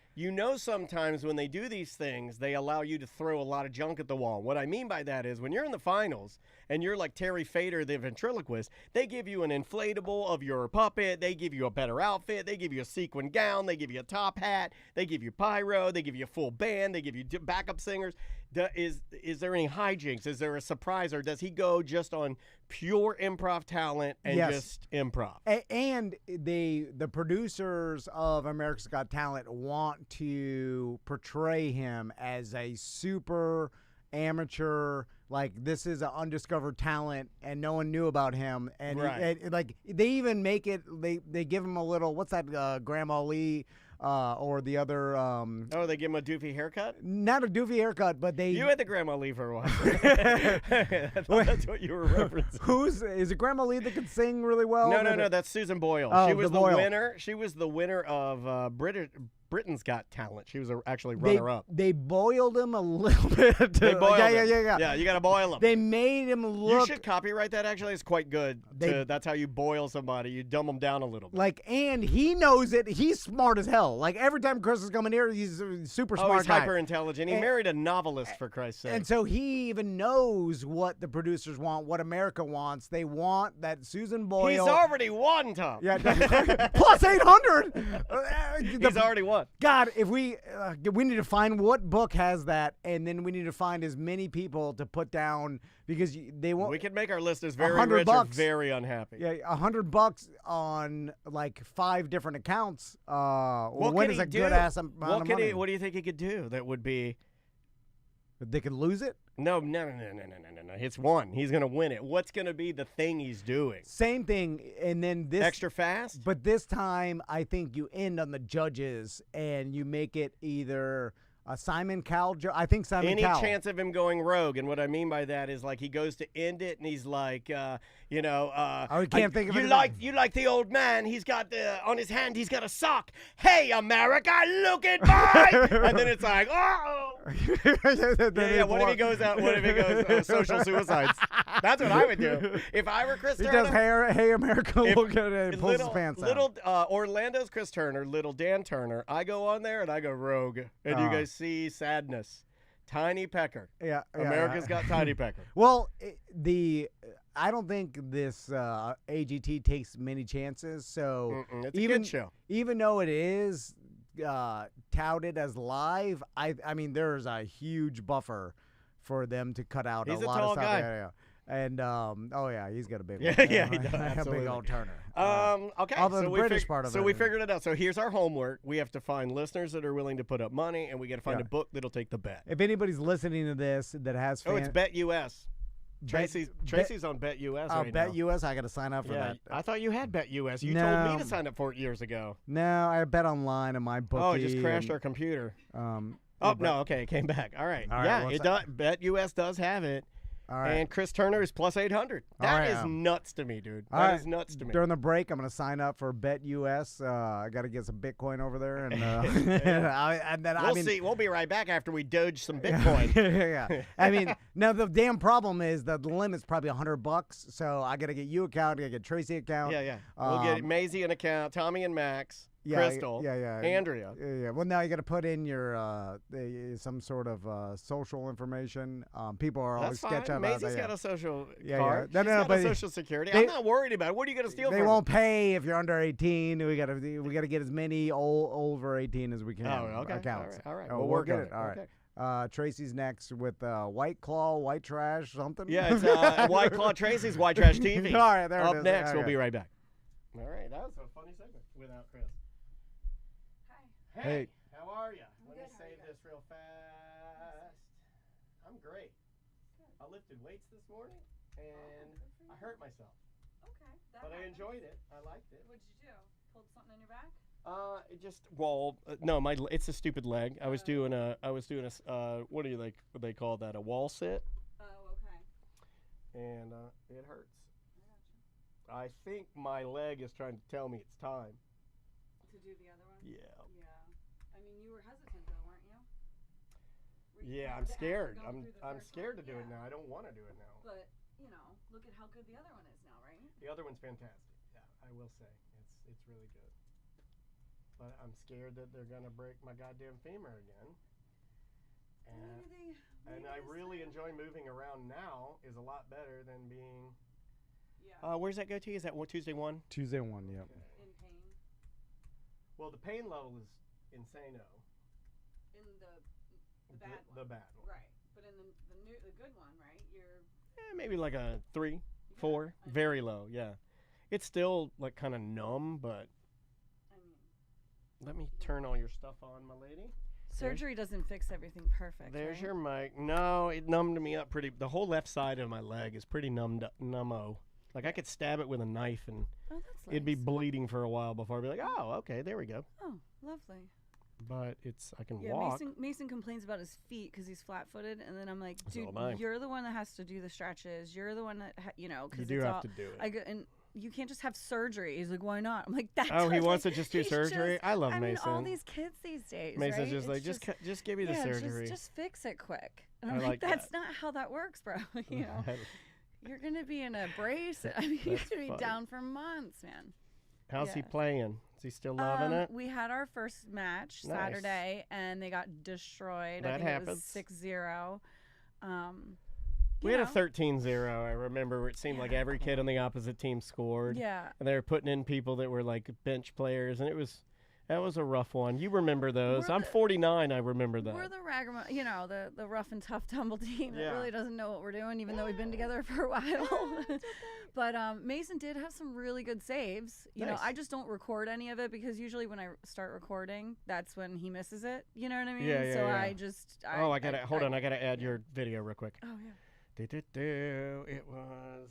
sometimes when they do these things, they allow you to throw a lot of junk at the wall. What I mean by that is when you're in the finals and you're like Terry Fader, the ventriloquist, they give you an inflatable of your puppet. They give you a better outfit. They give you a sequin gown. They give you a top hat. They give you pyro. They give you a full band. They give you backup singers. Is there any hijinks? Is there a surprise, or does he go just on pure improv talent and Yes. just improv? And the producers of America's Got Talent want to portray him as a super amateur, like this is an undiscovered talent and no one knew about him. And, Right. like they even make it, they give him a little, what's that, Grandma Lee or the other. Oh, they give him a doofy haircut? Not a doofy haircut, but they. You had the Grandma Lee for a while. I thought that's what you were referencing. Is it Grandma Lee that can sing really well? No, that's Susan Boyle. Oh, She was the the Boyle. winner. She was the winner of Britain's Got Talent. She was actually runner-up. They boiled him a little bit. They boiled him. Yeah. Yeah, you got to boil him. They made him You look should copyright that, actually. It's quite good. That's how you boil somebody. You dumb them down a little bit. like, and he knows it. He's smart as hell. Like every time Chris is coming here, he's a super smart he's guy. hyper intelligent. He married a novelist, for Christ's sake. And so he even knows what the producers want, what America wants. They want that Susan Boyle. He's already won, Tom. Yeah, plus 800. He's already won. God, if we need to find what book has that, and then we need to find as many people to put down because they won't. We could make our listeners very $100 rich or very unhappy. Yeah, $100 on like 5 different accounts. What when could is he a do? good ass amount of money? What do you think he could do that would be They could lose it? No. It's one. He's going to win it. What's going to be the thing he's doing? Same thing, and then this Extra fast? But this time, I think you end on the judges, and you make it either Simon Cowell. I think Simon Any Cowell. chance of him going rogue? And what I mean by that is like he goes to end it, and he's like, you can't think of you anything. you like the old man? He's got on his hand. He's got a sock. Hey, America, look at mine! And then it's like, oh. Yeah. What if he goes out? What if he goes social suicides? That's what I would do if I were Chris He Turner. does Hey America, look at it, and pulls his pants out. Little Orlando's Chris Turner, little Dan Turner. I go on there and I go rogue, and you guys see sadness. Tiny Pecker. Yeah, America's got Tiny Pecker. Well, I don't think this AGT takes many chances. So it's a good show. Even though it is touted as live, I mean there's a huge buffer for them to cut out He's a lot tall of stuff. guy. Yeah. And he's got a big Yeah, one. yeah, he does, a absolutely. big old Turner. Okay, although so the we British part of so it we is- figured it out. So here's our homework. We have to find listeners that are willing to put up money, and we got to find a book that'll take the bet. If anybody's listening to this that has It's Bet US. Tracy's on Bet US right Bet now. US, I got to sign up for that. I thought you had Bet US. You told No. me to sign up for it years ago. No, I bet online on my bookie. Oh, it just crashed our computer. No, okay, it came back. All right. All right, Yeah, well, it does. Bet US does have it. All right. And Chris Turner is plus 800. That is nuts to me, dude. That is nuts to me. During the break, I'm going to sign up for Bet US. I got to get some Bitcoin over there, and and then We'll see. We'll be right back after we doge some Bitcoin. yeah. I mean, now the damn problem is that the limit's probably $100. So I got to get you account. I got to get Tracy account. Yeah. We'll get Maisie an account. Tommy and Max. Crystal. Yeah. Andrea. Yeah. Well, now you got to put in your some sort of social information. People are always sketching about that. Maisie's got a social Yeah. card. No, She's no, got but a social security. I'm not worried about it. What are you going to steal They from won't her? pay if you're under 18. We got to get as many over 18 as we can. Oh, okay. Accounts. All right. Oh, We'll we'll work get on it. it. All right. Tracy's next with White Claw, White Trash, something. Yeah, it's White Claw Tracy's White Trash TV. All right, there it Up is. next, Okay. we'll be right back. All right, that was a funny segment without Chris. Hey, how are you? Let me save this real fast. I'm great. I lifted weights this morning, and I hurt myself. Okay. But I enjoyed it. I liked it. What'd you do? Pulled something in your back? It just no, it's a stupid leg. I was doing a what do they call that? A wall sit, Oh, okay. and it hurts. I think my leg is trying to tell me it's time. To do the other one? Yeah. I mean, you were hesitant though, weren't you? Yeah, I'm scared. I'm scared to do it now. I don't want to do it now. But, look at how good the other one is now, right? The other one's fantastic. Yeah, I will say it's really good. But I'm scared that they're gonna break my goddamn femur again. And I really enjoy moving around now. Is a lot better than being. Yeah. Where's that go to? Is that Tuesday 1? Tuesday 1, yeah. Okay. In pain. Well, the pain level is insane-o. In the bad one. The bad one. Right. But in the good one, right? You're. Maybe like a 3, 4, very low. Yeah, it's still like kind of numb, but. I mean. Let me turn all your stuff on, my lady. Surgery doesn't fix everything perfect. There's right? your mic. No, it numbed me up pretty. The whole left side of my leg is pretty numbo. Like I could stab it with a knife and Oh, that's nice. it'd be bleeding for a while before I'd be like, oh, okay, there we go. Oh, lovely. But I can Yeah, walk. Mason complains about his feet because he's flat-footed, and then I'm like, So dude, am I. you're the one that has to do the stretches. You're the one that You because do it's have all, to do it. and you can't just have surgery. He's like, why not? I'm like, that's Oh, he what, wants like, to just do he's surgery? I love I mean, all Mason. these kids these days. Mason's right? just like, It's just give me the yeah, surgery. Just fix it quick. And I I'm like that's that. not how that works, bro. You're gonna be in a brace. I mean, you're That's gonna be funny. down for months, man. How's he Yeah. playing? Is he still loving it? We had our first match Nice. Saturday, and they got destroyed. That I think happens. It was 6-0. We had a 13-0. I remember where it seemed like every kid on the opposite team scored. Yeah. And they were putting in people that were like bench players, and it was That was a rough one. You remember those. I'm 49. I remember that. We're the ragamuffin, the rough and tough tumble team Yeah. that really doesn't know what we're doing, even though we've been together for a while. But Mason did have some really good saves. You know, Nice. I just don't record any of it because usually when I start recording, that's when he misses it. You know what I mean? Yeah, So yeah. I just. I gotta hold on. I gotta add your video real quick. Oh yeah. It was.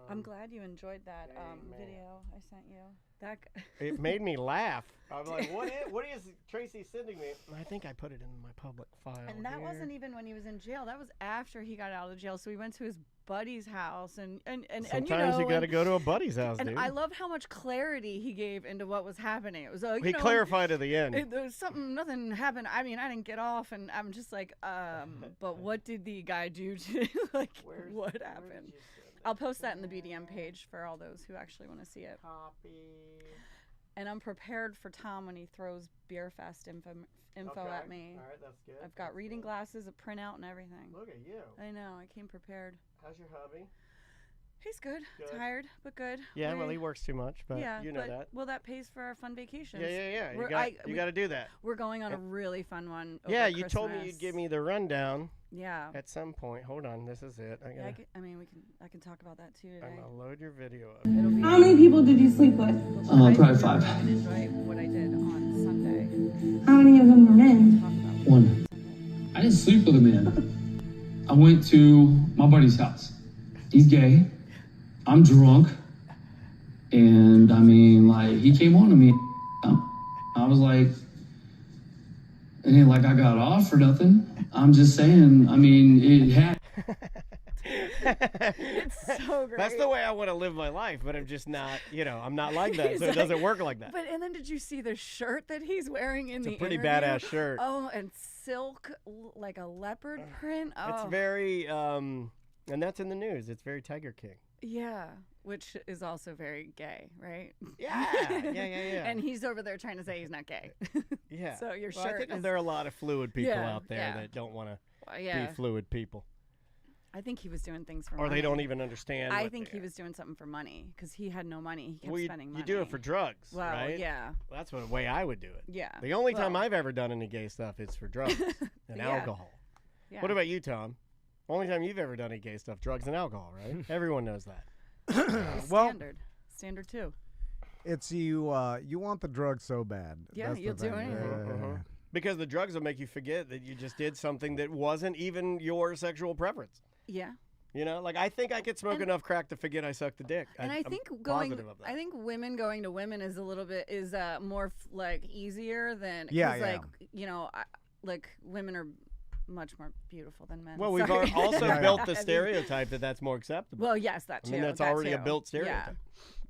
I'm glad you enjoyed that man. video I sent you. That. It made me laugh. I'm like, what is Tracy sending me? I think I put it in my public file. And that here. wasn't even when he was in jail. That was after he got out of jail. So we went to his buddy's house, and Sometimes you got to go to a buddy's house, and dude. I love how much clarity he gave into what was happening. It was like He clarified at the end. There was nothing happened. I mean, I didn't get off, and I'm just like, but what did the guy do to what happened? I'll post that in the BDM page for all those who actually want to see it. Copy. And I'm prepared for Tom when he throws Beer Fest info at me. All right, that's good. I've got reading glasses, a printout, and everything. Look at you. I know. I came prepared. How's your hubby? He's good. Good. Tired, but good. Yeah, well, he works too much, but you know that. Well, that pays for our fun vacations. Yeah. You We- got to do that. We're going on a really fun one. Yeah, over you told me you'd Christmas. give me the rundown Yeah. at some point. Hold on, this is it. I can talk about that too I'm today. gonna load your video up. It'll be How many people did you sleep with? Probably 5. I can enjoy what I did on Sunday. How many of them were men? Talk about 1. I didn't sleep with a man. I went to my buddy's house. He's gay. I'm drunk. And I mean, like, he came on to me. I was like, it ain't like I got off or nothing. I'm just saying, I mean, it had. It's so great. That's the way I want to live my life, but I'm just not, I'm not like that, so it doesn't work like that. And then did you see the shirt that he's wearing in It's the a pretty interview? badass shirt. Oh, and silk, like a leopard print. Oh, It's very, and that's in the news. It's very Tiger King. yeah, which is also very gay, right? Yeah. And he's over there trying to say he's not gay. Yeah. So your Well, shirt I think is- there are a lot of fluid people Yeah, out there yeah. that don't want to Yeah. be fluid people. I think he was doing things for Or money. they don't even understand. I what think they he was doing something for money because he had no money. He kept Well, spending money. you do it for drugs, Well, right? yeah. Well, that's the way I would do it. Yeah. The only time Well, I've ever done any gay stuff is for drugs and Yeah. alcohol. yeah. What about you, Tom? Only time you've ever done any gay stuff, drugs and alcohol, right? Everyone knows that. Well, Standard too. it's you. You want the drug so bad. Yeah, That's the you'll do thing. anything. Because the drugs will make you forget that you just did something that wasn't even your sexual preference. Yeah. Like I think I could smoke And- enough crack to forget I sucked a dick. And I I'm think positive of that. I think women going to women is a little bit more easier than 'cause, Yeah, yeah. like like women are much more beautiful than men. Well, we've Sorry. also Yeah, built I the mean- stereotype that that's more acceptable. Well, yes, that I too. mean, that's that already a too. built stereotype.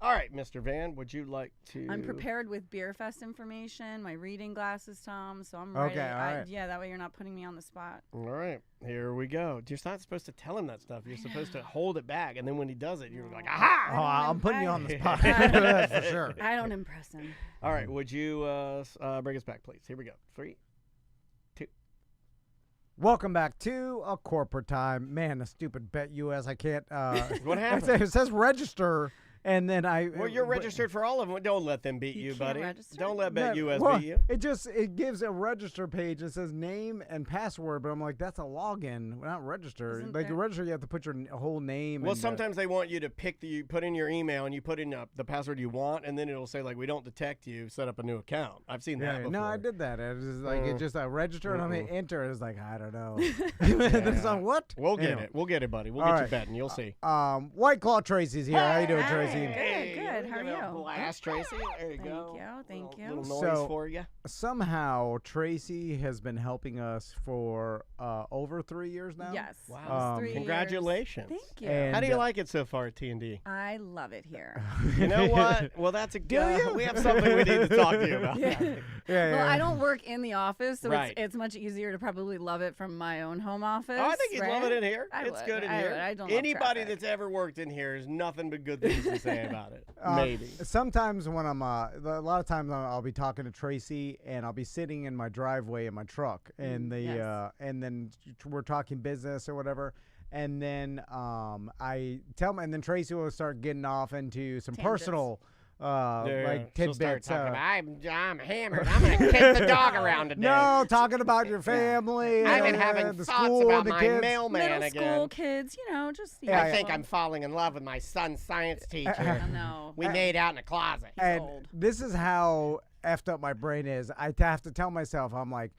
All right, Mr. Van, would you like to? I'm prepared with Beer Fest information, my reading glasses, Tom. So I'm Okay, ready. all right. Yeah, that way you're not putting me on the spot. All right, here we go. You're not supposed to tell him that stuff. You're supposed to hold it back, and then when he does it, you're like, aha! Oh, I'm putting you on the spot. That's for sure. I don't impress him. All right, would you bring us back, please? Here we go. 3, 2. Welcome back to a corporate time. Man, the stupid Bet US. I can't. What happened? It says register, and then Well, you're registered for all of them. Don't let them beat You you, can't buddy. register? Don't let Bet US well, beat you. It gives a register page that says name and password, but I'm like, that's a login, not register. Isn't Like you there- register, you have to put your whole name. Well, and, sometimes they want you to you put in your email and you put in the password you want, and then it'll say like, we don't detect you. Set up a new account. I've seen that yeah, before. no, I did that. It was just like it just register and I hit enter. It was like I don't know. Then it's on what? We'll get Anyway. it. We'll get it, buddy. We'll All get you right. betting. You'll see. White Claw Tracy's here. How you doing, Tracy? Good. How are you? Blast, Tracy. There you Thank go. you, thank you. Little noise So- for you. Somehow Tracy has been helping us for over 3 years now. Yes. Wow. It's 3 years. Congratulations. Thank you. And- How do you like it so far at T&D? I love it here. You know what? Well, that's a good. We have something we need to talk to you about. Yeah, Well, I don't work in the office, so Right. it's much easier to probably love it from my own home office. Oh, I think you'd love right? it in here. I It's would. good in I here. would. I don't love Anybody traffic. that's ever worked in here has nothing but good things to say about it. Maybe. Sometimes when I'm, a lot of times I'll be talking to Tracy and I'll be sitting in my driveway in my truck and yes. and then we're talking business or whatever. And then I tell him, and then Tracy will start getting off into some Tangents. personal like She'll start tidbits. talking about, I'm hammered. I'm going to kick the dog around today. No, talking about your family. I've been having the thoughts school, about the my kids. mailman Middle again. school kids, just. I think I'm falling in love with my son's science teacher. No. We made out in a closet. And old. this is how effed up my brain is. I have to tell myself, I'm like,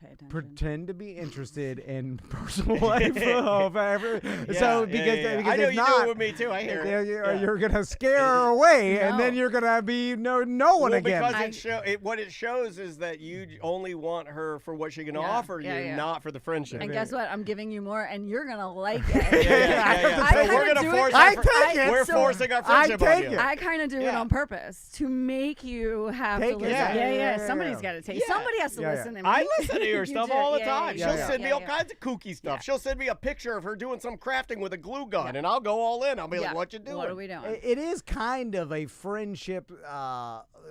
Pay attention. pretend to be interested in personal life of every. So because I know if you do not, it with me too. I hear it. you're gonna scare her away, and then No. you're gonna be no one Well, again. because what it shows is that you only want her for what she can offer you, not for the friendship. And guess what? I'm giving you more, and you're gonna like it. Yeah. I So we're kinda gonna do force. it- I take it. We're so forcing our friendship on take you. it. I kind of do it Yeah. on purpose to make you have Take to it. listen. Yeah. Somebody's got to take. Yeah. Somebody has to Yeah, yeah. listen to me. I listen to You her stuff do. all the Yeah, time. yeah, She'll yeah. send me Yeah, all yeah. kinds of kooky stuff. She'll send me a picture of her doing some crafting with a glue gun, and I'll go all in. I'll be like, Yeah. "What you doing?" What are we doing? It is kind of a friendship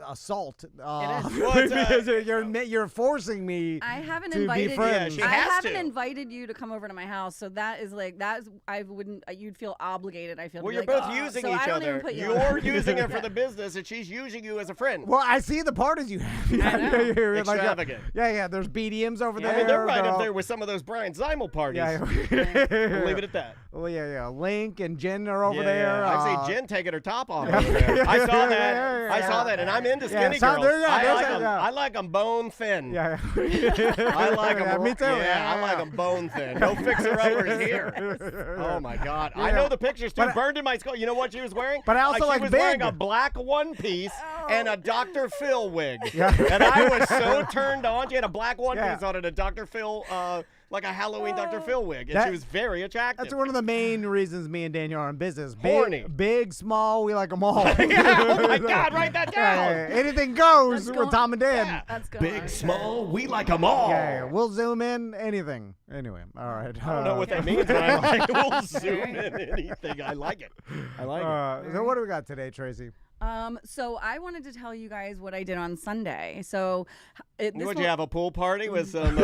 assault. is. Well, it's, because you're forcing me. I haven't to be invited friends. you. Yeah, she I has haven't to. invited you to come over to my house, so I wouldn't. You'd feel obligated. I feel. Well, to you're be like, both "Oh," using so each I don't even other. put you You're on. using her for the business, and she's using you as a friend. Well, I see the parties you have. I know. You're like, Extravagant. yeah. There's BDMs over there. I mean, they're right up girl. there with some of those Brian Zymel parties. Yeah. We'll leave it at that. Well, yeah. Link and Jen are over Yeah, there. I've seen Jen taking her top off over there. I saw that. Yeah. I saw that, and I'm into Yeah, skinny so girls. there- yeah, I there's like that, them. yeah. I like them bone thin. Yeah. I like them. Yeah, me too. Yeah, I like them bone thin. No fixer-uppers here. Oh my God! I know the pictures too. But Burned in my skull. You know what she was wearing? But I also she like was big. wearing a black one piece and a Dr. Phil wig. Yeah. And I was so turned on. She had a black one Yeah. piece on and a Dr. Phil, like a Halloween Dr. Phil wig, and That- she was very attractive. That's one of the main reasons me and Daniel are in business. Horny. Big, small, we like them all. Yeah, oh my God, write that down. Anything goes Let's with go- Tom and Dan. Yeah. That's going Big, on. small, we like them all. Yeah, we'll zoom in anything. Anyway, all right. I don't know what that means, but I like it. We'll zoom in anything. I like it. I like it. So what do we got today, Tracy? So I wanted to tell you guys what I did on Sunday. So, this Would will- you have a pool party with some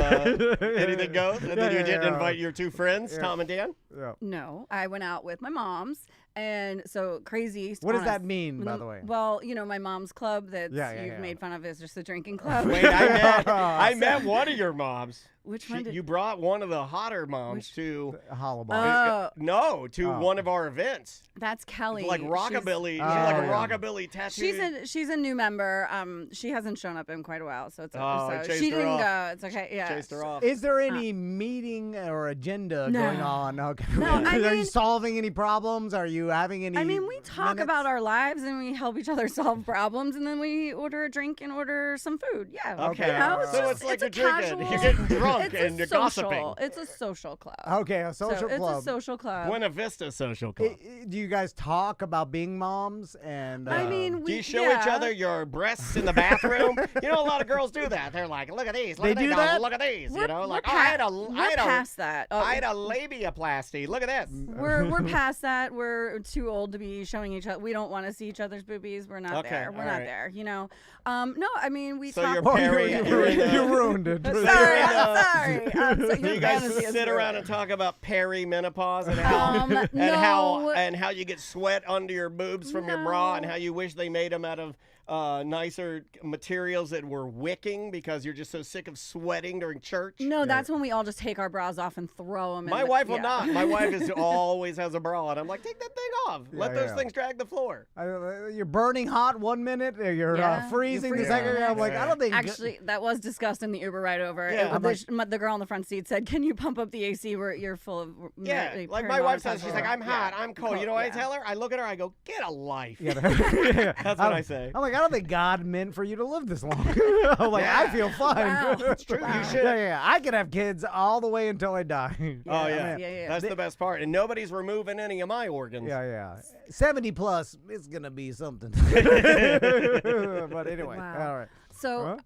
anything goes? And then you didn't invite your two friends, Tom and Dan? Yeah. No, I went out with my moms, and so crazy. What does on that a- mean, by the way? Well, my mom's club that Yeah, you've yeah. made fun of is just a drinking club. Wait, I met one of your moms. Which one did You brought one of the hotter moms to Hollaball. Oh, one of our events. that's Kelly. Like She's- rockabilly. She's Oh, like a yeah. rockabilly tattoo. She's a new member. She hasn't shown up in quite a while, so it's Oh, I so chased she her didn't off. go. It's okay. Yeah. Chased her off. Is there any meeting or agenda going on? Okay. No, I Are you mean- solving any problems? Are you having any? I mean, we talk minutes? about our lives and we help each other solve problems, and then we order a drink and order some food. Yeah. Okay. You know, So just- it's like a you're drinking. casual- You're getting drunk it's and a you're social, gossiping. It's a social club. Okay, a social so club. It's a social club. Buena Vista Social Club. Do you guys talk about being moms? And I mean, Do we you show each other your breasts in the bathroom? You know, a lot of girls do that. They're like, "Look at these. Look They at these. do now, that? Look at these." We're, You know, we're like, pa- I had we're past that. Oh, I had a labiaplasty. Look at this. we're past that. We're too old to be showing each other. We don't want to see each other's boobies. We're not Okay, there. We're all not right. there. No, I mean we So talk. you're Oh, Perry, you ruined it. Sorry, I'm sorry. So Do your you guys fantasy is sit ruined. around and talk about perimenopause and how No. and how you get sweat under your boobs from your bra and how you wish they made them out of nicer materials that were wicking because you're just so sick of sweating during church? No, that's when we all just take our bras off and throw them. My wife will not. My wife is always has a bra on. I'm like, take that thing off. Let those yeah. things drag the floor. You're burning hot 1 minute, you're Yeah, freezing you're the second. freezing. I'm like, I don't think. Actually, that was discussed in the Uber ride over. Yeah. The girl on the front seat said, "Can you pump up the AC? Where you're full of Yeah, like my wife says, she's like, I'm hot, I'm cold. You know what I tell her? I look at her, I go, get a life. That's what I say. I'm like, I don't think God meant for you to live this long. I'm like, I feel fine. Wow. It's true. You should. Yeah, I could have kids all the way until I die. Oh yeah. Yeah. That's the best part, and nobody's removing any of my organs. Yeah. 70 plus, it's gonna be something. But anyway, Wow. all right.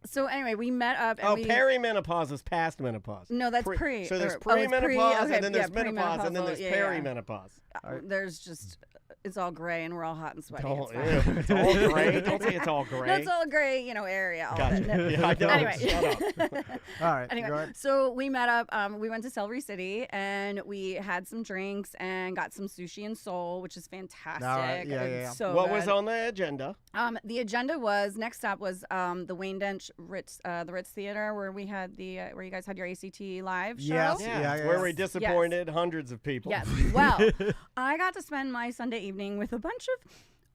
So anyway, we met up. And Oh, we, perimenopause is past menopause. No, that's pre. So there's Oh, it's pre, premenopause, okay, and then there's yeah, menopause, and then premenopausal, there's yeah, yeah. perimenopause. There's just it's all gray and we're all hot and sweaty. Don't, It's fine. it's all gray. Don't say it's all gray. No, it's all gray, area. All Gotcha. of it. Yeah, I know. Anyway. Shut up. All right. Go Anyway, ahead. so we met up. We went to Celery City and we had some drinks and got some sushi and Seoul, which is fantastic. All right. Yeah, It's yeah, yeah. So What good. was on the agenda? The agenda was next stop was the Wayne Dench Ritz, the Ritz Theater, where we had where you guys had your ACT live show. Yes. Yeah, Yeah, where we yes. disappointed hundreds of people. Yes. Well, I got to spend my Sunday evening with a bunch of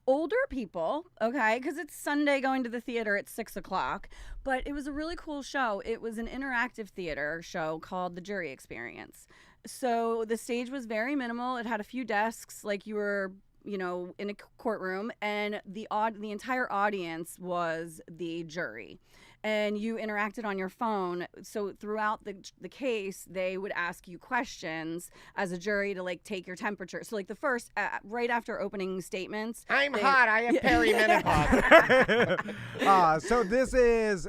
older people, okay, because it's Sunday going to the theater at 6 o'clock. But it was a really cool show. It was an interactive theater show called The Jury Experience. So the stage was very minimal. It had a few desks, like you were, in a courtroom, and the entire audience was the jury. And you interacted on your phone. So throughout the case, they would ask you questions as a jury to take your temperature. So the first, right after opening statements, I'm hot. I have perimenopause. So this is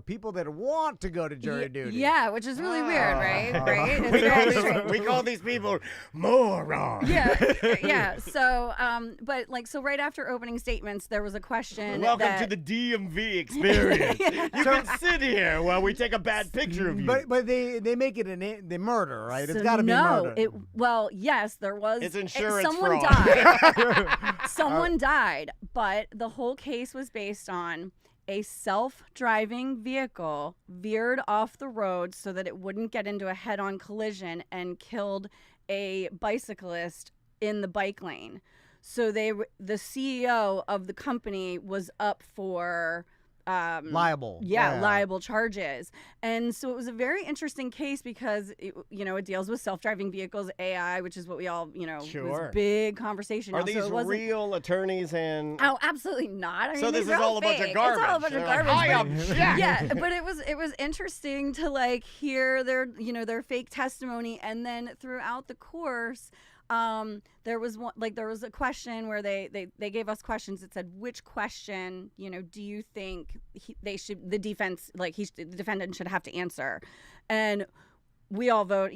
people that want to go to jury duty. Yeah, which is really weird, right? Right? It's We call, very these, strange. we call these people morons. Yeah. So, so right after opening statements, there was a question. Welcome to the DMV experience. You can sit here while we take a bad picture of you. But they make it the murder, right? It's So got to be murder. Yes, there was. It's insurance someone fraud. died. Someone died, but the whole case was based on a self-driving vehicle veered off the road so that it wouldn't get into a head-on collision and killed a bicyclist in the bike lane. So the CEO of the company was up for liable. Liable charges. And so it was a very interesting case because it deals with self-driving vehicles, AI, which is what we all, Sure. was big conversation. Are now. So these it wasn't- real attorneys and... Oh, absolutely not. I mean, So this these is are all a bunch of fake. garbage. It's all a bunch of They're like, garbage. I but- object. yeah, but it was interesting to hear their fake testimony, and then throughout the course, there was a question where they gave us questions that said, which question do you think the defendant should have to answer, and we all vote,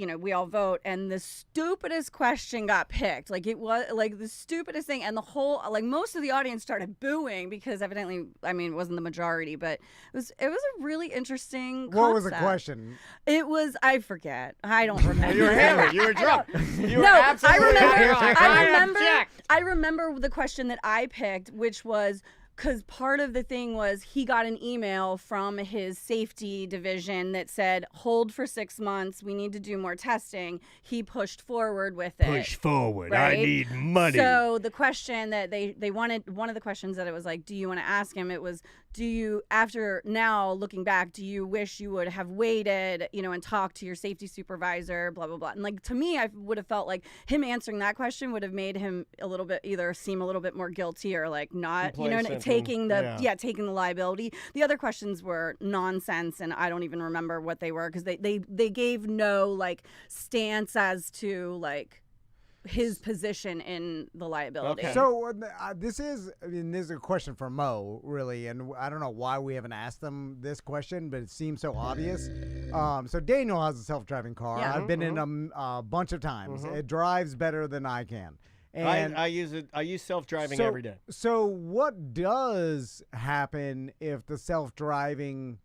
and the stupidest question got picked. It was the stupidest thing, and the whole most of the audience started booing because evidently, it wasn't the majority, but it was a really interesting concept. What was the question? It was, I forget. I don't remember. You were hammered. You were drunk. You were No, absolutely I remember the question that I picked, which was, because part of the thing was he got an email from his safety division that said, hold for 6 months. We need to do more testing. He pushed forward with it. Push forward. Right? I need money. So the question that they wanted, one of the questions that it was do you want to ask him? It was, do you, after now looking back, do you wish you would have waited, and talked to your safety supervisor, blah, blah, blah. And to me, I would have felt like him answering that question would have made him a little bit, either seem a little bit more guilty or not, Complacent taking the, yeah. taking the liability. The other questions were nonsense, and I don't even remember what they were because they gave no stance as to his position in the liability. Okay. So this is a question for Mo, really, and I don't know why we haven't asked them this question, but it seems so obvious. So Daniel has a self-driving car. Yeah. I've been in them a bunch of times. It drives better than I can. And I use it. I use self-driving so, every day. So what does happen if the self-driving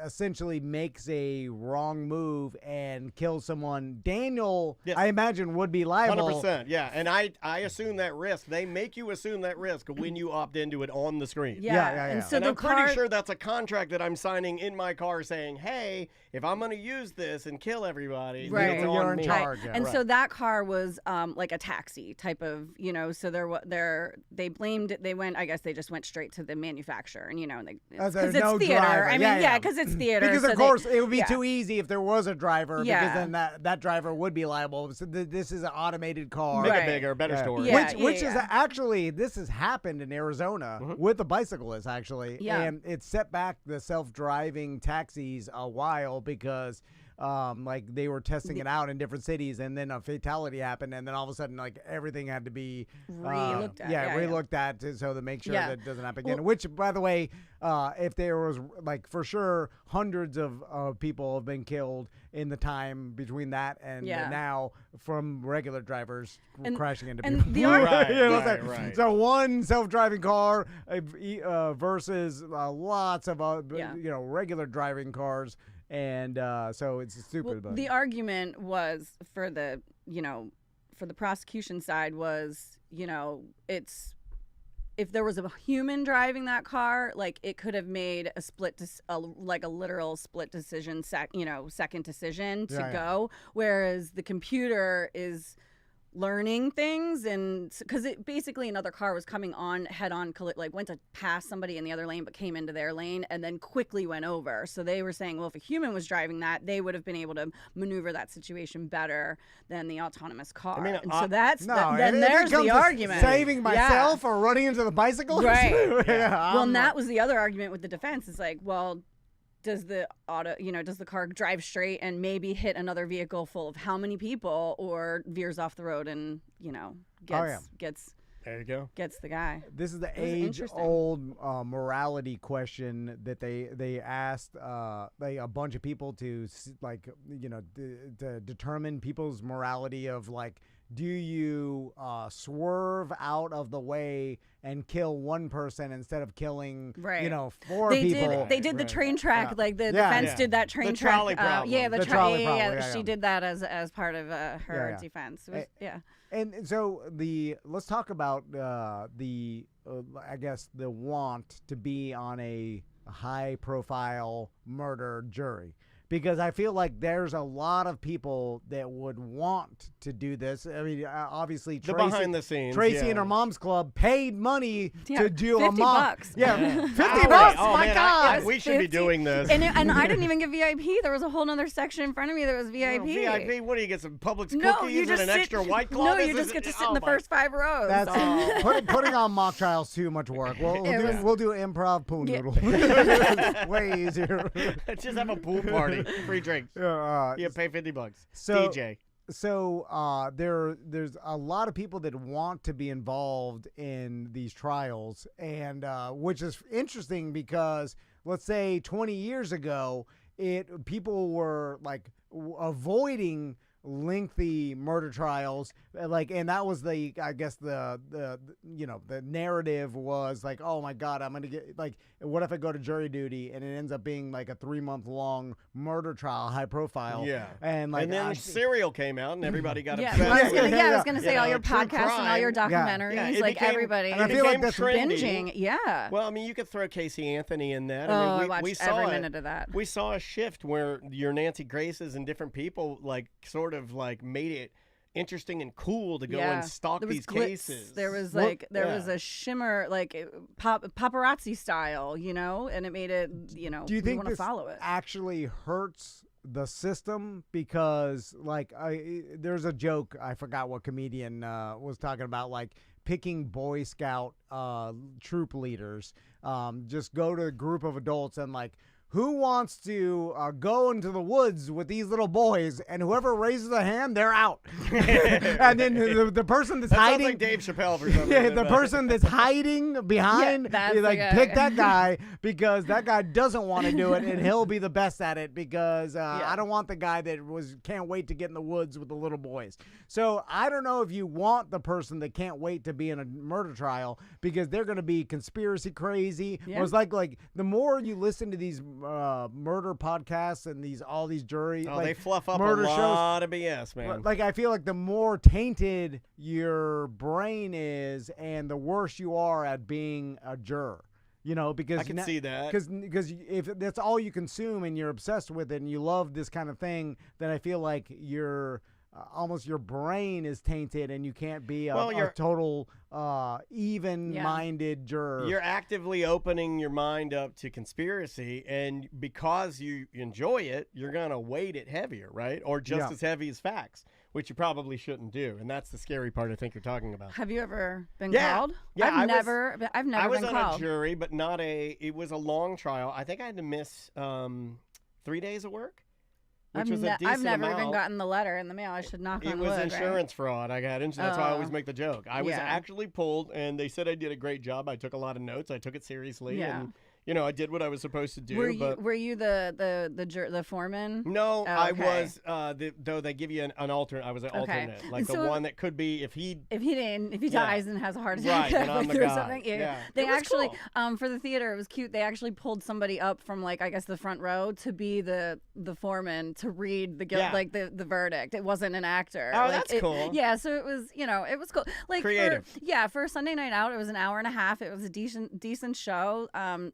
essentially makes a wrong move and kills someone? Daniel, Yes. I imagine, would be liable. 100%. Yeah, and I assume that risk. They make you assume that risk when you opt into it on the screen. Yeah. And so And the I'm pretty car, sure that's a contract that I'm signing in my car saying, hey, if I'm going to use this and kill everybody, then Right. it's You're on in me. charge. Right. Yeah. And Right. so that car was like a taxi type of, so they blamed, they went, I guess they just went straight to the manufacturer, and because there's it's no theater. driver. I mean, Yeah. because it's theater. Because so of course they, it would be yeah. too easy if there was a driver. Yeah. Because then that driver would be liable. So this is an automated car. Make Right. it bigger, better story. Yeah. Which is actually, this has happened in Arizona with the bicyclists, actually. Yeah. And it set back the self-driving taxis a while because like they were testing it out in different cities, and then a fatality happened, and then all of a sudden, like everything had to be Re-looked at. re-looked at so to make sure that it doesn't happen again. Well, Which, by the way, if there was like for sure hundreds of people have been killed in the time between that and now from regular drivers crashing into people. And the right. So one self-driving car versus lots of regular driving cars, and so it's stupid. Well, the argument was for the prosecution side was, it's if there was a human driving that car, like it could have made a literal split decision, second decision to go, whereas the computer is learning things, and because it basically another car was coming on head on, like went to pass somebody in the other lane but came into their lane and then quickly went over. So they were saying, well, if a human was driving that, they would have been able to maneuver that situation better than the autonomous car. I mean, and so that's then there's the argument. Saving myself or running into the bicycle, right? Well, and that was the other argument with the defense. It's like, well, does the car drive straight and maybe hit another vehicle full of how many people, or veers off the road and gets there you go, gets the guy. This is the age-old morality question that they asked a bunch of people to to determine people's morality of like, do you swerve out of the way and kill one person instead of killing, 4 people? They did the train track, like the defense did that train track. Trolley problem. The trolley problem. She did that as part of her defense. It was, And so let's talk about I guess the want to be on a high-profile murder jury. Because I feel like there's a lot of people that would want to do this. I mean, obviously, the behind the scenes. Tracy and her mom's club paid money to do a mock. $50. Yeah, $50. My man, God, we should be doing this. And I didn't even get VIP. There was a whole other section in front of me that was VIP. Well, VIP? What do you get? Some Publix cookies no, you and just an sit, extra white claw? No, you just get to sit in the first 5 rows. That's putting on mock trials too much work. We'll do improv pool noodle. Way easier. Just have a pool party, free drinks. Pay $50. So, DJ. So there's a lot of people that want to be involved in these trials, and which is interesting because let's say 20 years ago, people were like avoiding lengthy murder trials, and that was the narrative was like, oh my God, I'm gonna get like, what if I go to jury duty and it ends up being like a 3-month-long murder trial, high profile, and then Serial came out and everybody got upset. I was gonna say all your podcasts and all your documentaries, like everybody. And I feel like that's binging. Well, I mean, you could throw Casey Anthony in that. I watched every minute of that. We saw a shift where your Nancy Graces and different people like sort of like made it interesting and cool to go and stalk these cases. There was was a shimmer, like paparazzi style, and it made it, do you think want to follow it? Actually hurts the system? Because like there's a joke, I forgot what comedian was talking about, like picking Boy Scout troop leaders. Just go to a group of adults and like, who wants to go into the woods with these little boys? And whoever raises a hand, they're out. And then the person that's hiding, sounds like Dave Chappelle for something. The person that's hiding behind, pick that guy, because that guy doesn't want to do it, and he'll be the best at it. Because I don't want the guy that can't wait to get in the woods with the little boys. So I don't know if you want the person that can't wait to be in a murder trial, because they're going to be conspiracy crazy. Yeah. Or it's like the more you listen to these murder podcasts and all these jury, they fluff up murder a lot shows, of BS, man. Like I feel like the more tainted your brain is, and the worse you are at being a juror. Because I can see that. Because if that's all you consume and you're obsessed with it and you love this kind of thing, then I feel like you're almost your brain is tainted and you can't be a total even-minded juror. You're actively opening your mind up to conspiracy, and because you enjoy it, you're going to weight it heavier, right? Or just as heavy as facts, which you probably shouldn't do. And that's the scary part I think you're talking about. Have you ever been called? Yeah, I've never been called. I was on a jury, but it was a long trial. I think I had to miss 3 days of work. which was a decent I've never even amount. gotten the letter in the mail. I should knock It on was wood. insurance fraud. I got insurance. That's why I always Oh. make the joke. I was Yeah. actually pulled, and they said I did a great job. I took a lot of notes. I took it seriously, Yeah. and I did what I was supposed to do. Were you the foreman? No, Oh, I okay. was. Though they give you an alternate. I was an Okay. alternate, like And the so one that could be if he. If he dies and has a heart Right, attack and I'm the or guy. something, Yeah. they It was actually cool. for the theater it was cute. They actually pulled somebody up from I guess the front row to be the foreman to read the Yeah. the verdict. It wasn't an actor. Oh, that's cool. Yeah, so it was it was cool. Creative. For a Sunday night out, it was an hour and a half. It was a decent show.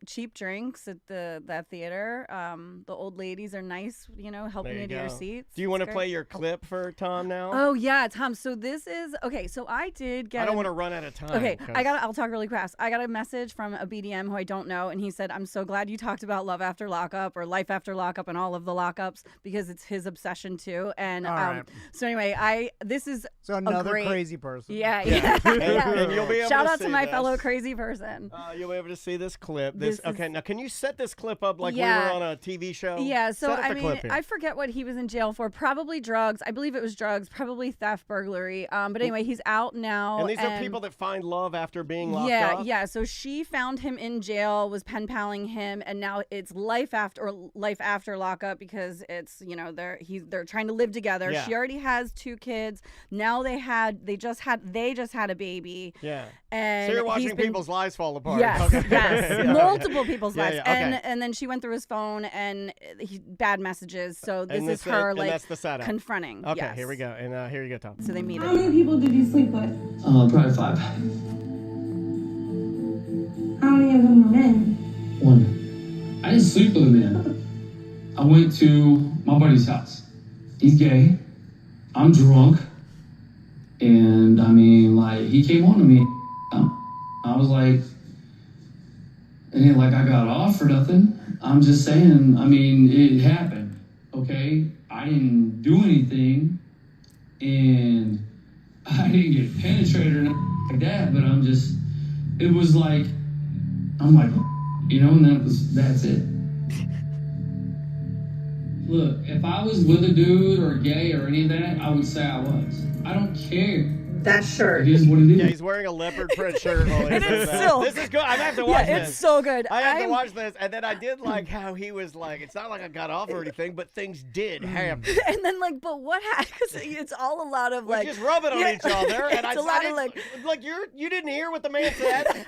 Cheap drinks at that theater. The old ladies are nice. Helping There you you to your go. seats. Do you want to It's play great. your clip for Tom now? Oh yeah, Tom. So this is okay. So I did get. I don't an- want to run out of time. Okay, 'cause- I'll talk really fast. I got a message from a BDM who I don't know, and he said, "I'm so glad you talked about Love After Lockup or Life After Lockup and all of the lockups because it's his obsession too." And All right. so anyway, this is So another great- crazy person. yeah. And you'll be able Shout to out to see my this. fellow crazy person. You'll be able to see this clip. This Okay, is- now can you set this clip up like Yeah. we were on a TV show? Yeah, so Set up I the mean, clip here. I forget what he was in jail for. Probably drugs. I believe it was drugs. Probably theft, burglary. But anyway, he's out now. and these are people that find love after being locked yeah, up? yeah. So she found him in jail, was pen paling him, and now it's life after lockup because it's they're trying to live together. Yeah. She already has 2 kids. Now they just had a baby. Yeah. And So you're he's watching been- people's lives fall apart. Yes, Okay. yes, Yeah. multiple people's Yeah, lives, yeah, okay. and then she went through his phone and bad messages. So this And is her and that's the setup. confronting. Okay, yes. here we go. And here you go, Tom. So they meet How it. many people did you sleep with? Probably 5. How many of them were men? 1. I didn't sleep with a man. I went to my buddy's house. He's gay. I'm drunk. And he came on to me. I was like, it ain't like I got off or nothing. I'm just saying, it happened, okay? I didn't do anything, and I didn't get penetrated or nothing like that, but it was like, I'm like, and that's it. Look, if I was with a dude or gay or any of that, I would say I was. I don't care. That shirt. It is what it is. Yeah, he's wearing a leopard print shirt. While he And says it's that. silk. This is good. I have to watch Yeah, this. it's so good. I have to I'm- watch this. And then I did like how he was like, it's not like I got off or anything, but things did happen. And then but what happened? Because it's all a lot of We're just rubbing on yeah. each other, and It's a I lot didn't, of like you didn't hear what the man said.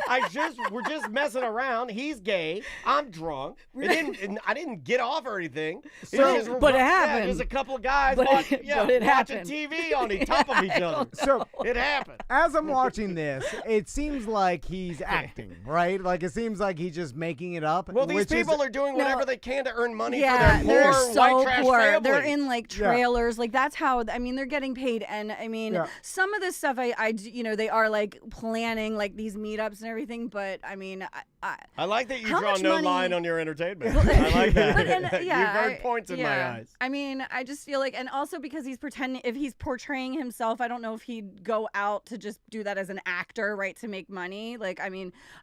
We're just messing around. He's gay. I'm drunk. I didn't get off or anything. But it happened. There's a couple of guys But watching it watching happened. TV on top of each other. So It happened. as I'm watching this, it seems like he's acting, right? Like it seems like he's just making it up. Well, these which is- people are doing No. whatever they can to earn money Yeah, for they're their poor so white trash poor. family. They're in trailers. That's how. They're getting paid. And Yeah. some of this stuff, they are planning these meetups and everything. But I like that you How draw much no money- line on your entertainment. I like that. But, You've earned points in my eyes. I just feel and also because he's pretending, if he's portraying himself, I don't know if he'd go out to just do that as an actor, right, to make money.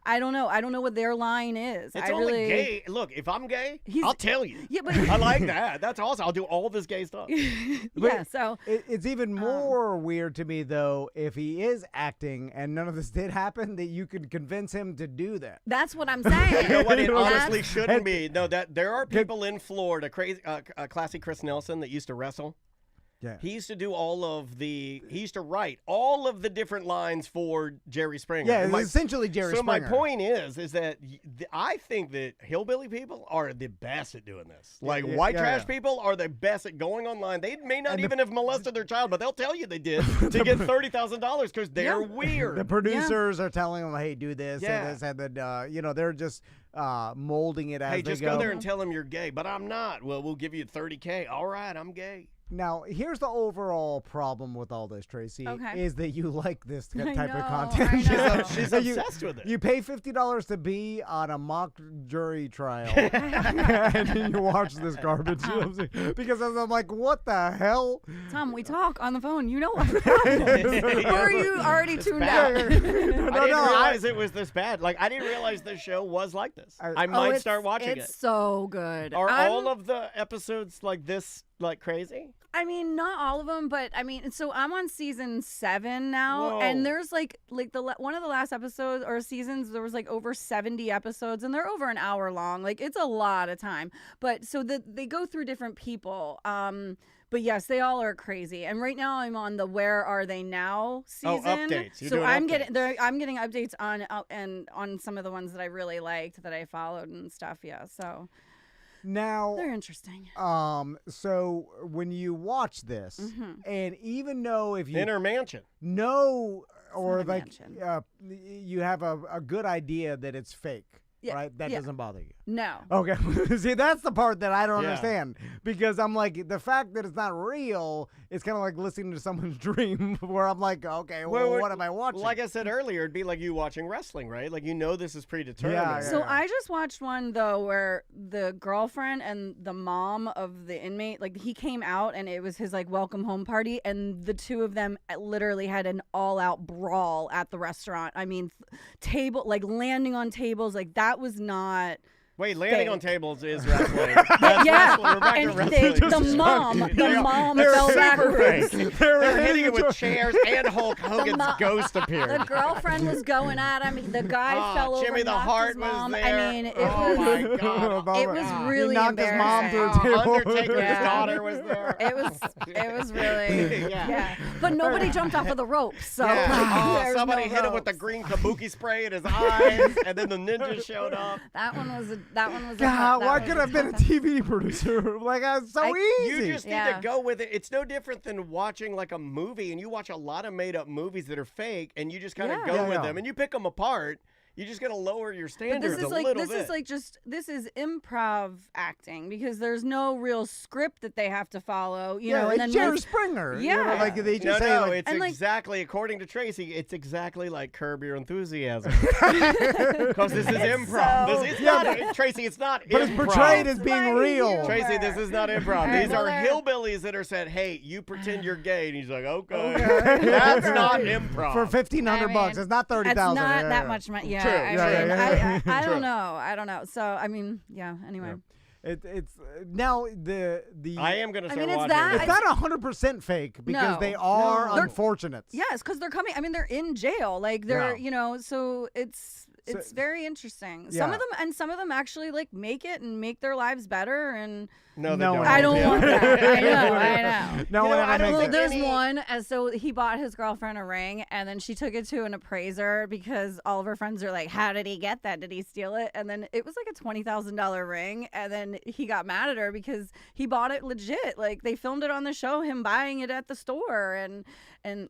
I don't know. I don't know what their line is. It's I only really, gay. Look, if I'm gay, He's- I'll tell you. Yeah, but I like that. That's awesome. I'll do all this gay stuff. yeah. So It's even more weird to me, though, if he is acting and none of this did happen, that you could convince him to do that. that's what I'm saying. You know what? It That's- honestly shouldn't be. No, that there are people in Florida, crazy, classy Chris Nelson, that used to wrestle. Yeah. He used to do he used to write all of the different lines for Jerry Springer. Yeah, And it's essentially Jerry so Springer. my point is that I think that hillbilly people are the best at doing this. Like yeah, white yeah, trash yeah. people are the best at going online. They may not And even have molested their child, but they'll tell you they did to get $30,000 because they're weird. The producers are telling him, "Hey, do this, Yeah. and this, and then they're just molding it as Hey, they just go." go there and tell them you're gay, but I'm not. Well, we'll give you $30K. All right, I'm gay. Now, here's the overall problem with all this, Tracy, Okay. is that you like this I type of know, content. I know. She's And you- obsessed with it. You pay $50 to be on a mock jury trial, and then you watch this garbage. You know what I'm saying? Because I'm like, what the hell? Tom, we talk on the phone. You know what the problem is. Or are you already tuned out? bad. I didn't realize it was this bad. Like, I didn't realize the show was like this. I might start watching it's it. so good. Are all of the episodes like this like crazy? I mean, not all of them, but I mean, so I'm on season 7 now, Whoa. and there's like one of the last episodes or seasons, there was like over 70 episodes, and they're over an hour long. Like, it's a lot of time. But so they go through different people. But yes, they all are crazy. And right now I'm on the Where Are They Now season. Oh, updates. You're so doing I'm updates. getting updates on some of the ones that I really liked that I followed and stuff. Yeah, so Now, they're interesting. so when you watch this, and even though if you Inner Mansion. know or not a like mansion. you have a good idea that it's fake, Yeah, right? That yeah. doesn't bother you. No. Okay. See, that's the part that I don't Yeah. understand, because I'm like, the fact that it's not real, it's kind of like listening to someone's dream where I'm like, okay, well, what am I watching? Like I said earlier, it'd be like you watching wrestling, right? Like, you know this is predetermined. Yeah, So I just watched one though where the girlfriend and the mom of the inmate, like, he came out and it was his like welcome home party, and the two of them literally had an all-out brawl at the restaurant. I mean, landing on tables, like that was not. Wait, landing fake. on tables is wrestling. That's Yeah, wrestling. We're back to and wrestling. the mom They're fell super backwards. fake. They're hitting it with chairs, and Hulk Hogan's mo- ghost appeared. The girlfriend was going at him. The guy fell over. Jimmy the knocked Hart his was mom. there. I mean, it Oh was. my God. It was really he knocked his mom embarrassing. through a table. Undertaker's Yeah. daughter was there. It was really Yeah. But nobody jumped off of the ropes, so Yeah. like, there's Somebody no hit him with the ropes. green kabuki spray in his eyes, and then the ninja showed up. That one was. God, why could I have been a TV producer? Like, it's so easy. You just need to go with it. It's no different than watching like a movie, and you watch a lot of made-up movies that are fake, and you just kind of Yeah. go Yeah, with yeah. them, and you pick them apart. You just got to lower your standards This is a like little this bit. is like this is improv acting because there's no real script that they have to follo. You know, and it's then Jerry once- Springer. you Yeah. know, like they no, just say, no, like, it's and, like- exactly, according to Tracy, it's exactly like Curb Your Enthusiasm. Because this is improv. so- This is not, Tracy, it's not but it's improv. portrayed as being Right real. here. Tracy, this is not improv. Alright, These well, are they're- hillbillies that are said, hey, you pretend you're gay. And he's like, okay. That's not improv. For $1,500 bucks, it's not $30,000. It's not Yeah, that yeah. much money. Yeah, True. I Yeah, mean, yeah, I True. don't know. I don't know. So I mean, yeah. Anyway, It's now the I am going to I start mean, it's watching that- this. it's not 100% fake because No. they are No. They're- unfortunates. yes, because they're coming. I mean, they're in jail. Like they're, Yeah. you know. So it's very interesting. Some Yeah. of them actually like make it and make their lives better. And No, they No don't. one I don't Yeah. want that. I know. No You know, one I ever don't makes Well, think it. there's any- one, and so he bought his girlfriend a ring, and then she took it to an appraiser because all of her friends are like, "How did he get that? Did he steal it?" And then it was like a $20,000 ring, and then he got mad at her because he bought it legit. Like they filmed it on the show, him buying it at the store, and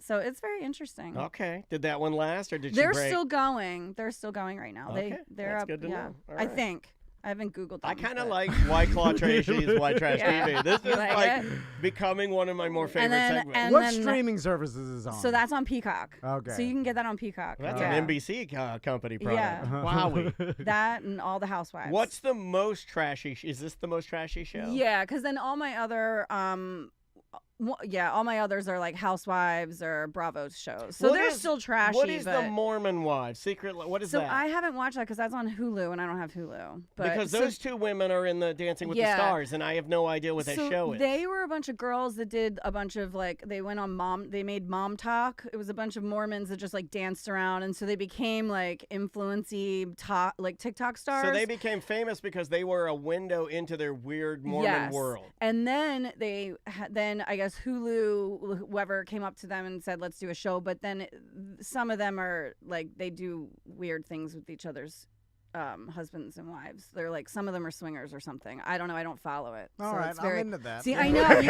so it's very interesting. Okay. Did that one last, or did They're she break? still going. They're still going right now. Okay, They're that's up. good to yeah, know. All I right. think. I haven't Googled them. I kind of but- like White Claw Tracy's White Trash Yeah. TV. This You is like like it? becoming one of my more favorite then- segments. and What then- streaming services is on? So that's on Peacock. Okay. So you can get that on Peacock. That's yeah. an NBC company product. Yeah. Wowie. That and all the Housewives. What's the most trashy? Is this the most trashy show? Yeah, because then all my other all my others are like Housewives or Bravo's shows. So What they're is- still trashy. What is but the Mormon Wives? Secret? What is so that? I haven't watched that because that's on Hulu and I don't have Hulu. But Because so- those two women are in the Dancing with the Yeah. Stars, and I have no idea what that so show is. they were a bunch of girls that did a bunch of like they went on they made Mom Talk. It was a bunch of Mormons that just like danced around, and so they became like influency talk like TikTok stars. So they became famous because they were a window into their weird Mormon Yes. world. And then then I guess Hulu, whoever came up to them and said, let's do a show. But then some of them are like, they do weird things with each other's husbands and wives. They're like, some of them are swingers or something. I don't know. I don't follow it. All so right, it's very, I'm into that. See, I know. You,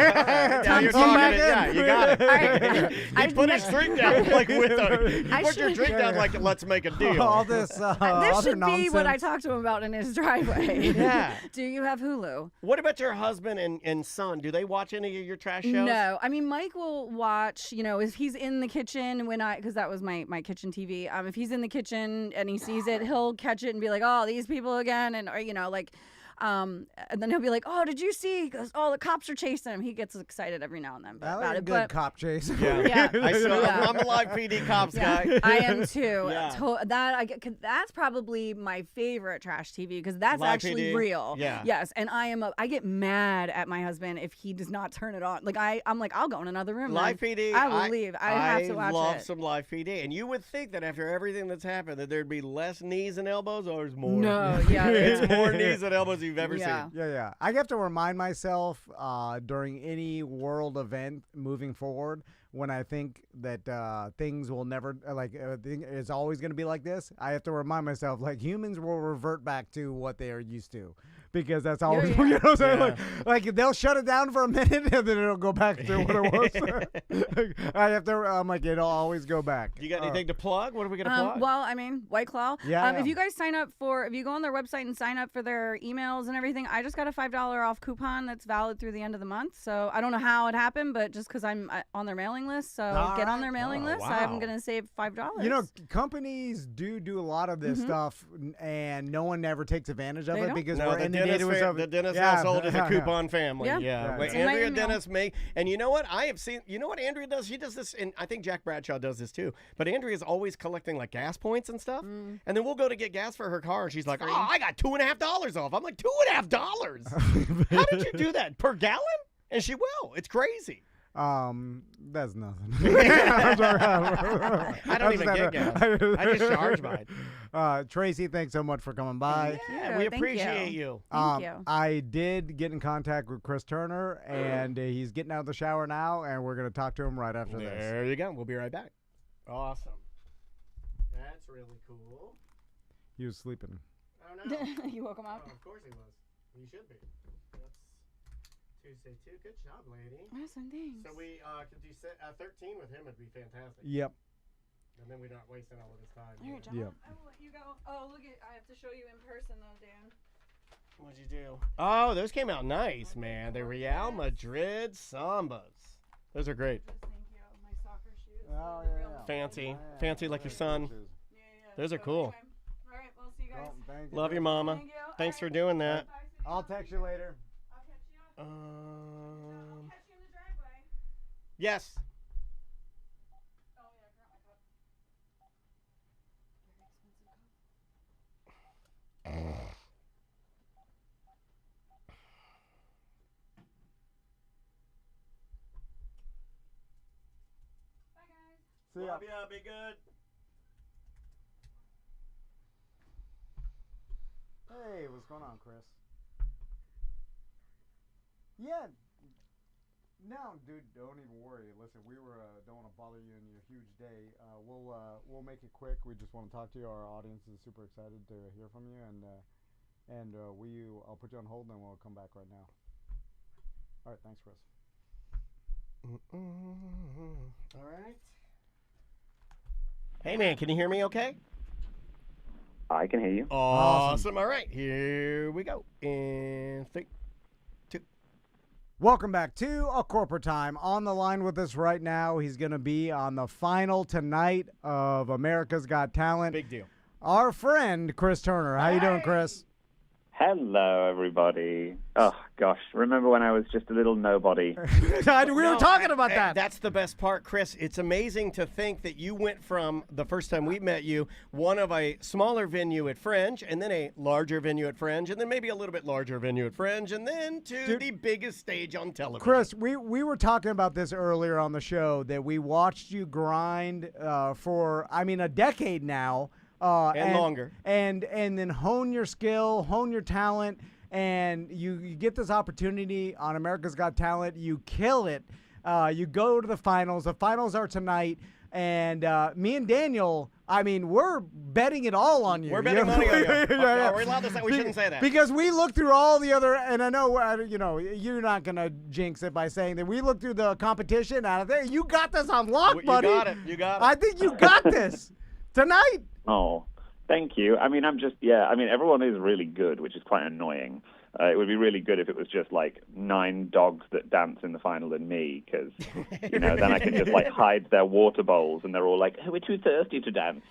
Now you're Come talking back it. Yeah, in. you got it. I- He I put his drink down like with a. I Put your should- drink down like let's make a deal. All this this other should nonsense. be what I talked to him about in his driveway. Yeah. Do you have Hulu? What about your husband and son? Do they watch any of your trash shows? No, I mean Mike will watch. You know, if he's in the kitchen because that was my kitchen TV. If he's in the kitchen and he sees it, he'll catch it and be like, "Oh, these people again," and or you know, like. And then he'll be like, "Oh, did you see? He goes, oh, the cops are chasing him." He gets excited every now and then That was about a it. good But cop chase. yeah, I'm a live PD cops guy. I am too. Yeah. That's probably my favorite trash TV because that's Live actually PD? real. Yeah. Yes, and I get mad at my husband if he does not turn it on. Like I'm like, I'll go in another room. Live then. PD. I will leave. I have to watch I love it. some live PD, and you would think that after everything that's happened, that there'd be less knees and elbows, or there's more. No, yeah, it's more knees and elbows you've ever Yeah. seen. Yeah. I have to remind myself during any world event moving forward when I think that things will never, it's always going to be like this. I have to remind myself, like, humans will revert back to what they are used to. Because that's always, you know what I'm saying? Like they'll shut it down for a minute and then it'll go back to what it was. I have to, I'm like, it'll always go back. You got anything to plug? What are we going to plug? Well, I mean, White Claw. Yeah. If you guys if you go on their website and sign up for their emails and everything, I just got a $5 off coupon that's valid through the end of the month. So I don't know how it happened, but just because I'm on their mailing list. So get on their mailing list. Wow. I'm going to save $5. You know, companies do a lot of this stuff, and no one ever takes advantage of it because we're inundated with stuff. The Dennis household is a coupon family. Yeah. But It's in my Andrea email. Dennis and you know what? I have seen, you know what Andrea does? She does this, and I think Jack Bradshaw does this too. But Andrea's always collecting like gas points and stuff. And then we'll go to get gas for her car, and she's like, "Oh, I got $2.50 off." I'm like, $2.50? How did you do that? Per gallon? And she will. It's crazy. That's nothing. I don't even get gas. I just charge mine. Tracy, thanks so much for coming by. Yeah, we appreciate you. Thank you. I did get in contact with Chris Turner, and he's getting out of the shower now, and we're going to talk to him right after this. There you go. We'll be right back. Awesome. That's really cool. He was sleeping. Oh, no. You woke him up? Oh, of course he was. He should be. That's Tuesday, too. Good job, lady. Awesome, thanks. So we could do 13 with him. It'd be fantastic. Yep. And then we're not wasting all of his time. All right, John. Yep. I will let you go. Oh, look I have to show you in person, though, Dan. What'd you do? Oh, those came out nice, man. The Real Madrid Sambas. Those are great. Thank you. My soccer shoes. Oh, They're yeah. real- Fancy. Fancy like your son. Yeah. Those are cool. Anyway. All right, we'll see you guys. Thank you. Love your mama. Thank you. Thanks All for right. doing that. Bye, sweetie. I'll text you later. I'll catch you. I'll catch you in the driveway. Yes. Oh, yeah, I forgot my cup. Very expensive cup. Bye, guys. See ya. Love ya. Be good. Hey, what's going on, Chris? Yeah. No, dude, don't even worry. Listen, we don't want to bother you in your huge day. We'll make it quick. We just want to talk to you. Our audience is super excited to hear from you, and I'll put you on hold, and we'll come back right now. All right, thanks, Chris. All right. Hey, man, can you hear me okay? I can hear you. Awesome. All right, here we go. In 3, 2. Welcome back to A Corporate Time. On the line with us right now, he's going to be on the final tonight of America's Got Talent. Big deal. Our friend, Chris Turner. How you doing, Chris? Hello, everybody. Oh, gosh. Remember when I was just a little nobody? We were talking about that. That's the best part, Chris. It's amazing to think that you went from the first time we met you, one of a smaller venue at Fringe, and then a larger venue at Fringe, and then maybe a little bit larger venue at Fringe, and then to the biggest stage on television. Chris, we were talking about this earlier on the show, that we watched you grind for, a decade now. And longer. And then hone your skill, hone your talent, and you get this opportunity on America's Got Talent. You kill it. You go to the finals. The finals are tonight. And me and Daniel, we're betting it all on you. We're betting money on you. Yeah. Are we allowed to say? We shouldn't say that. Because we looked through all the other, and I know, you're not going to jinx it by saying that we looked through the competition, and I think you got this on lock, buddy. You got it. I think you got this tonight. Oh, thank you. Everyone is really good, which is quite annoying. It would be really good if it was just like 9 dogs that dance in the final and me, because, then I can just like hide their water bowls and they're all like, oh, we're too thirsty to dance.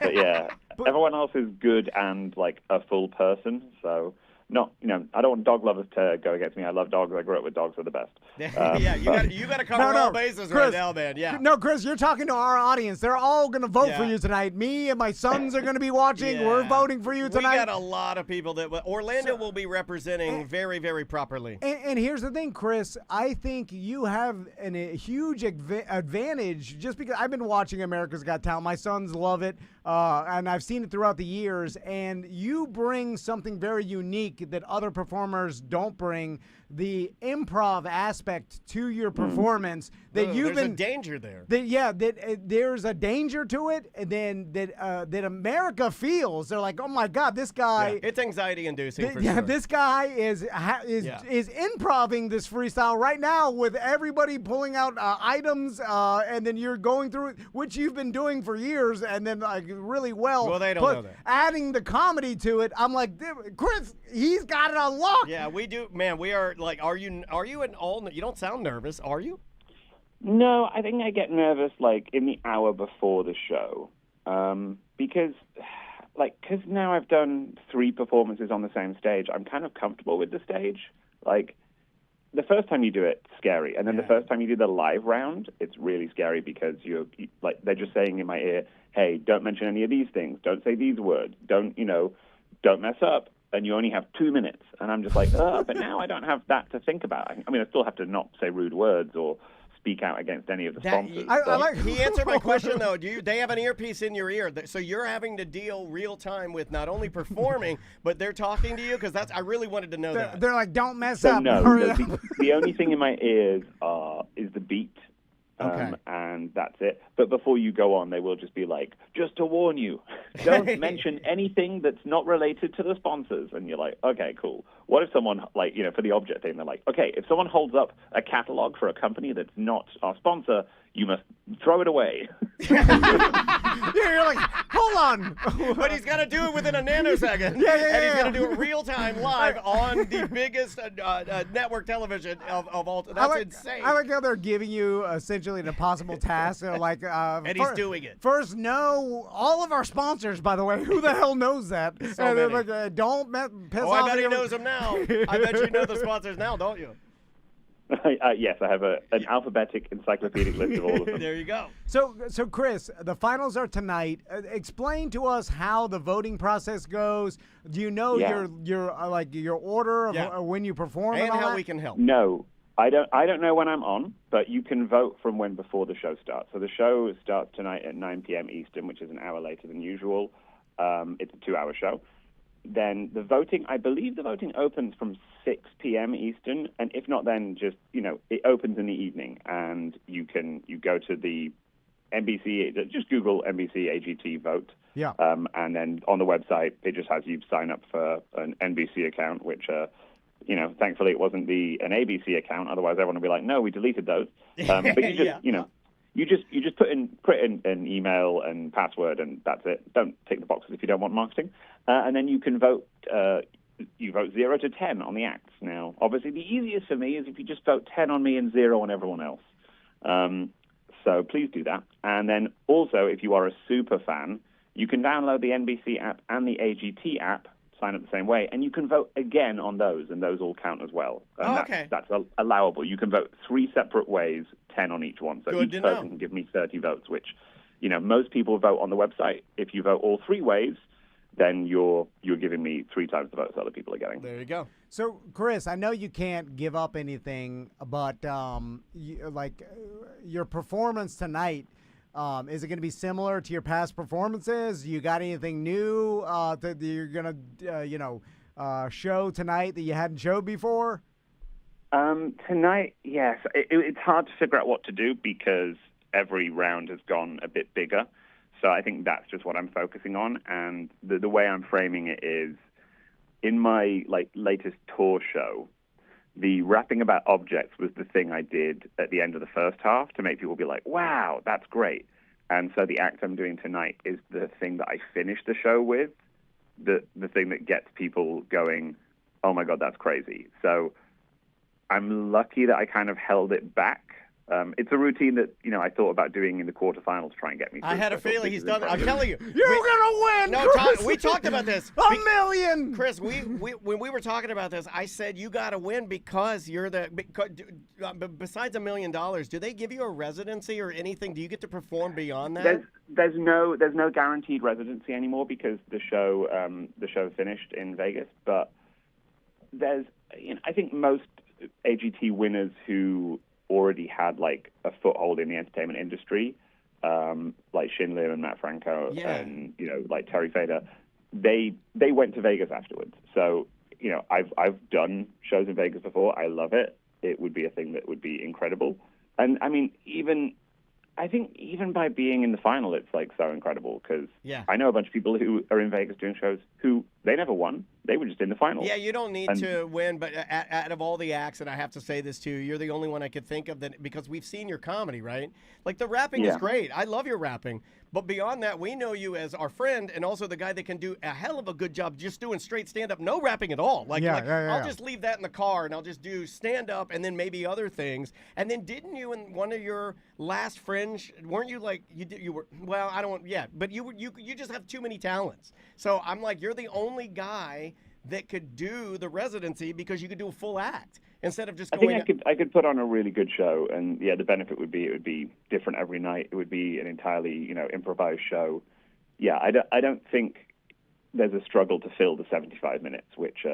But yeah, everyone else is good and like a full person. So not, I don't want dog lovers to go against me. I love dogs. I grew up with dogs. They're the best. Yeah, you got to cover all bases Chris, right now, man. Yeah. No, Chris, you're talking to our audience. They're all going to vote for Yeah. you tonight. Me and my sons are going to be watching. Yeah. We're voting for you tonight. We got a lot of people that Orlando will be representing very, very properly. And here's the thing, Chris. I think you have a huge advantage just because I've been watching America's Got Talent. My sons love it, and I've seen it throughout the years. And you bring something very unique that other performers don't bring, the improv aspect to your performance. That you've there's been a danger there. There's a danger to it, and then that America feels. They're like, oh my God, this guy. It's anxiety inducing. For sure. This guy is improving this freestyle right now with everybody pulling out items, and then you're going through it, which you've been doing for years, and then like really well. Well, they don't know that. Adding the comedy to it, I'm like, Chris, he's got it unlocked. Yeah, we do, man. We are like, are you at all? You don't sound nervous, are you? No, I think I get nervous like in the hour before the show, because now I've done 3 performances on the same stage. I'm kind of comfortable with the stage. Like the first time you do it, it's scary, and then the first time you do the live round, it's really scary because you they're just saying in my ear, "Hey, don't mention any of these things. Don't say these words. Don't mess up." And you only have 2 minutes, and I'm just like, but now I don't have that to think about. I mean, I still have to not say rude words or speak out against any of the sponsors. He answered my question though. They have an earpiece in your ear, so you're having to deal real time with not only performing, but they're talking to you I really wanted to know that. They're like, don't mess up. No, the only thing in my ears is the beat. And that's it. But before you go on, they will just be like, just to warn you, don't mention anything that's not related to the sponsors. And you're like, okay, cool. What if someone, for the object thing, they're like, okay, if someone holds up a catalog for a company that's not our sponsor, you must throw it away. You're like, hold on. But he's got to do it within a nanosecond. And he's going to do it real time live on the biggest network television of all. That's insane. I like how they're giving you essentially an impossible task. They're like, and he's doing it. First, know all of our sponsors, by the way. Who the hell knows that? So and they're many. like, don't piss off. I bet he knows them now. I bet you know the sponsors now, don't you? Yes, I have an alphabetic encyclopedic list of all of them. There you go. So Chris, the finals are tonight. Explain to us how the voting process goes. Do you know your order of when you perform and how that? we can help? No, I don't know when I'm on, but you can vote from when before the show starts. So the show starts tonight at 9 p.m. Eastern, which is an hour later than usual. It's a 2-hour show. Then I believe the voting opens from 6 p.m. Eastern, and if not, then just, it opens in the evening, and you go to the NBC, just Google NBC AGT vote. Yeah. And then on the website, it just has you sign up for an NBC account, which, thankfully it wasn't an ABC account. Otherwise, everyone would be like, no, we deleted those. But you just, you just put in an email and password, and that's it. Don't tick the boxes if you don't want marketing. And then you can vote. You vote 0 to 10 on the acts. Now, obviously, the easiest for me is if you just vote 10 on me and 0 on everyone else. So please do that. And then also, if you are a super fan, you can download the NBC app and the AGT app, sign up the same way, and you can vote again on those, and those all count as well. And that's allowable. You can vote 3 separate ways, 10 on each one. So each person can give me 30 votes, which, most people vote on the website. If you vote all 3 ways, then you're giving me 3 times the votes other people are getting. There you go. So, Chris, I know you can't give up anything, but your performance tonight, is it going to be similar to your past performances? You got anything new that you're going to, show tonight that you hadn't showed before? Tonight, yes. It's hard to figure out what to do because every round has gone a bit bigger. So I think that's just what I'm focusing on. And the way I'm framing it is, in my latest tour show, the rapping about objects was the thing I did at the end of the first half to make people be like, wow, that's great. And so the act I'm doing tonight is the thing that I finish the show with, the thing that gets people going, oh my God, that's crazy. So I'm lucky that I kind of held it back It's a routine that, I thought about doing in the quarterfinals to try and get me through. I had a feeling he's done it. I'm telling you. You're gonna win. No, Chris. we talked about this. $1 million. Chris, when we were talking about this, I said you got to win because you're besides $1 million, do they give you a residency or anything? Do you get to perform beyond that? There's no guaranteed residency anymore because the show finished in Vegas. But there's, I think most AGT winners who already had like a foothold in the entertainment industry, like Schindler and Matt Franco and like Terry Fader, they went to Vegas afterwards. So I've done shows in Vegas before. I love it. It would be a thing that would be incredible. And I mean, I think even by being in the final, it's like so incredible because I know a bunch of people who are in Vegas doing shows who they never won. They were just in the final. Yeah, you don't need to win, but out of all the acts, and I have to say this too, you're the only one I could think of that because we've seen your comedy, right? Like the rapping is great. I love your rapping. But beyond that, we know you as our friend and also the guy that can do a hell of a good job just doing straight stand-up, no rapping at all. I'll just leave that in the car and I'll just do stand-up and then maybe other things. And then didn't you in one of your last Fringe, weren't you like, but you just have too many talents. So I'm like, you're the only guy that could do the residency because you could do a full act instead of just going. I think I could put on a really good show, and the benefit would be it would be different every night. It would be an entirely improvised show. Yeah, I don't think there's a struggle to fill the 75 minutes, which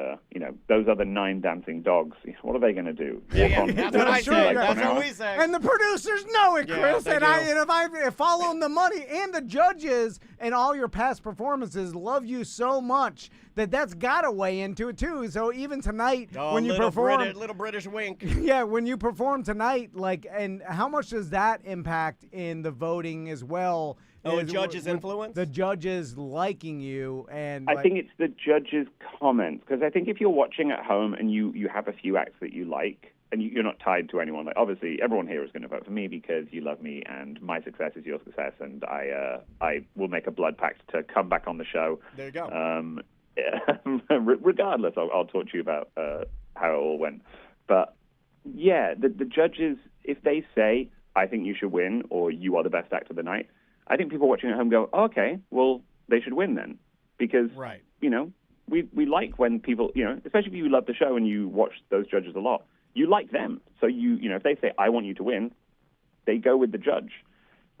those other 9 dancing dogs. What are they going to do? That's what I say. That's what we say. And the producers know it, Chris. Yeah, and if following the money and the judges and all your past performances love you so much that's got to weigh into it too. So even tonight when you perform, little British wink. Yeah, when you perform tonight, and how much does that impact in the voting as well? Oh, judges' influence? The judges liking you. And I think it's the judges' comments, because I think if you're watching at home and you have a few acts that you like, and you're not tied to anyone, like obviously everyone here is going to vote for me because you love me and my success is your success, and I will make a blood pact to come back on the show. There you go. Regardless, I'll talk to you about how it all went. But yeah, the judges, if they say, I think you should win, or you are the best actor of the night, I think people watching at home go, oh, okay, well, they should win then. Because, we like when people, especially if you love the show and you watch those judges a lot, you like them. So, if they say, I want you to win, they go with the judge.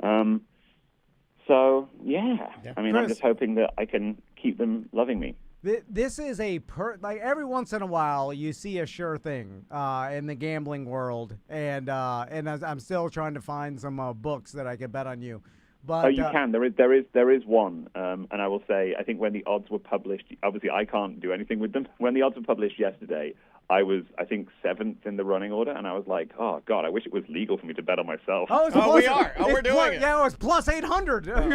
So, yeah. I mean, Chris, I'm just hoping that I can keep them loving me. This is every once in a while you see a sure thing in the gambling world, and I'm still trying to find some books that I can bet on you. But you can. There is one, and I will say, I think when the odds were published, obviously I can't do anything with them. When the odds were published yesterday, I was, I think, 7th in the running order, and I was like, oh, God, I wish it was legal for me to bet on myself. We are. We're doing it. Yeah, it was plus 800. And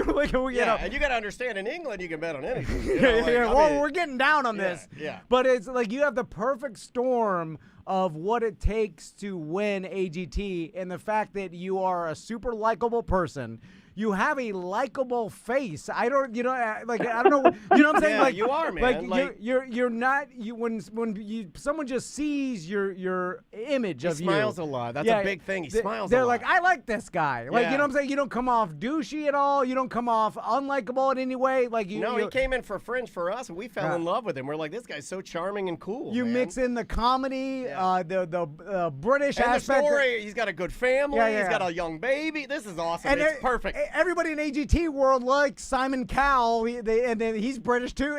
you got to understand, in England, you can bet on anything. We're getting down on this. Yeah. But it's like you have the perfect storm of what it takes to win AGT, and the fact that you are a super likable person. You have a likable face. I don't know. I don't know. You know what I'm saying? Yeah, you are, man. You're not. When someone just sees your image of you. He smiles a lot. That's a big thing. He smiles. They're a lot. like, I like this guy. You know what I'm saying? You don't come off douchey at all. You don't come off unlikable in any way. He came in for Fringe for us, and we fell in love with him. We're like, this guy's so charming and cool. You mix in the comedy, the British and aspect. The story. He's got a good family. He's got a young baby. This is awesome. And it's perfect. Everybody in AGT world likes Simon Cowell, and then he's British too.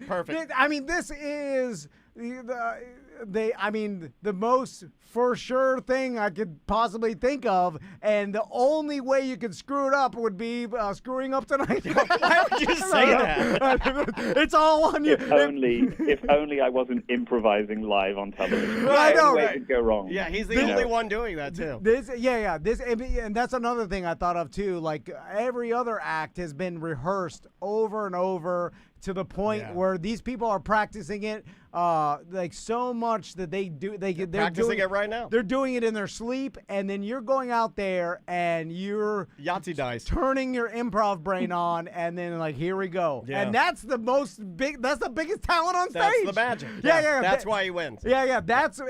Perfect. This is the most for sure thing I could possibly think of, and the only way you could screw it up would be screwing up tonight. Why would you say that? It's all on you. If only I wasn't improvising live on television. I know, right? Could go wrong. Yeah, he's the only one doing that too. This, and that's another thing I thought of too. Like every other act has been rehearsed over and over to the point where these people are practicing it like so much that they're practicing doing it right now. They're doing it in their sleep, and then you're going out there and you're Yahtzee dice. turning your improv brain on, and then like here we go. Yeah. And that's the biggest talent on stage. That's the magic. Yeah. That's why he wins. Yeah.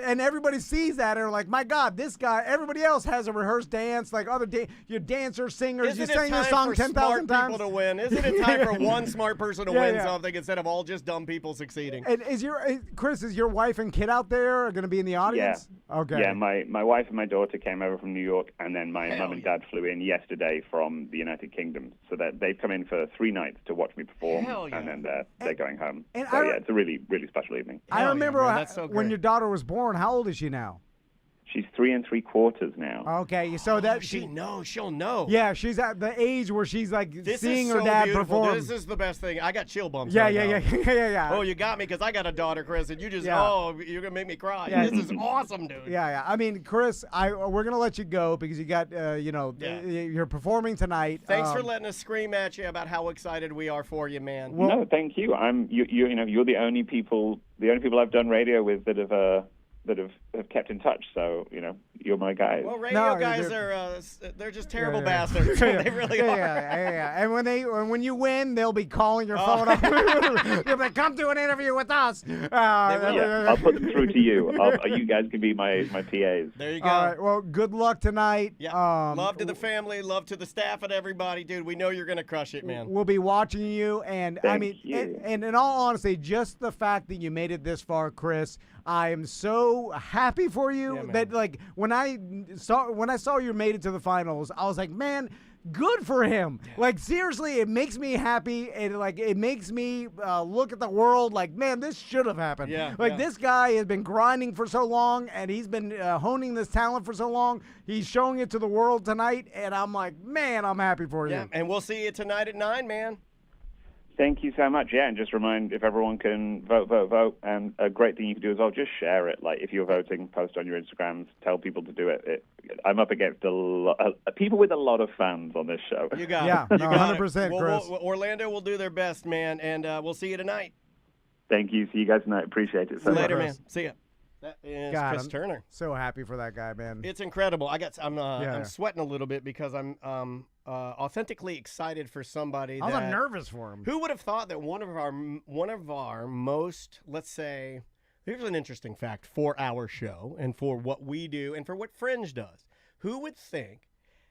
And everybody sees that and are like, my God, this guy. Everybody else has a rehearsed dance, like other your dancers, singers. Isn't You sang it your time song for 10,000 smart times. people to win? Isn't it time for one smart person to win Yeah. something instead of all just dumb people succeeding? And Chris, is your wife and kid out there going to be in the audience? Yeah. Okay. Yeah, my wife and my daughter came over from New York, and then my mum and dad flew in yesterday from the United Kingdom. So that they've come in for 3 nights to watch me perform, Hell yeah. and then they're going home. and So yeah, it's a really, really special evening. I Hell yeah, remember man, that's so when great. your daughter was born. How old is she now? She's 3 3/4 now. Okay, so that She'll know. Yeah, she's at the age where she's like This seeing is her so dad beautiful. perform. This is the best thing. I got chill bumps. Yeah. right now. Oh, you got me because I got a daughter, Chris, and you just, you're going to make me cry. Yeah. This is awesome, dude. Yeah. I mean, Chris, we're gonna let you go because you got, you're performing tonight. Thanks for letting us scream at you about how excited we are for you, man. No, thank you. You're the only people I've done radio with that have kept in touch. So you're my guys. Well, radio guys they're just terrible bastards. They really are. Yeah. And when you win, they'll be calling your phone up. You'll be like, come do an interview with us. I'll put them through to you. You guys can be my PAs. There you go. All right. Well, good luck tonight. Yeah. Love to the family, love to the staff and everybody, dude. We know you're gonna crush it, man. We'll be watching you, and Thank you. and in all honesty, just the fact that you made it this far, Chris, I am so happy for you. Yeah, man. That like when I saw you made it to the finals, I was like, man, good for him. Yeah. Like seriously, it makes me happy, and like it makes me look at the world like, man, this should have happened. This guy has been grinding for so long, and he's been honing this talent for so long. He's showing it to the world tonight, and I'm like, man, I'm happy for you. And we'll see you tonight at 9, man. Thank you so much. Yeah, and just remind if everyone can vote. And a great thing you can do as well, just share it. Like if you're voting, post on your Instagrams, tell people to do it. I'm up against people with a lot of fans on this show. You got it. You got 100%, it. Chris. Orlando will do their best, man, and we'll see you tonight. Thank you. See you guys tonight. Appreciate it so much. Later, man. See ya. That is Chris Turner. So happy for that guy, man. It's incredible. I'm sweating a little bit because I'm authentically excited for somebody. I was nervous for him. Who would have thought that one of our most, let's say, here's an interesting fact for our show and for what we do and for what Fringe does. Who would think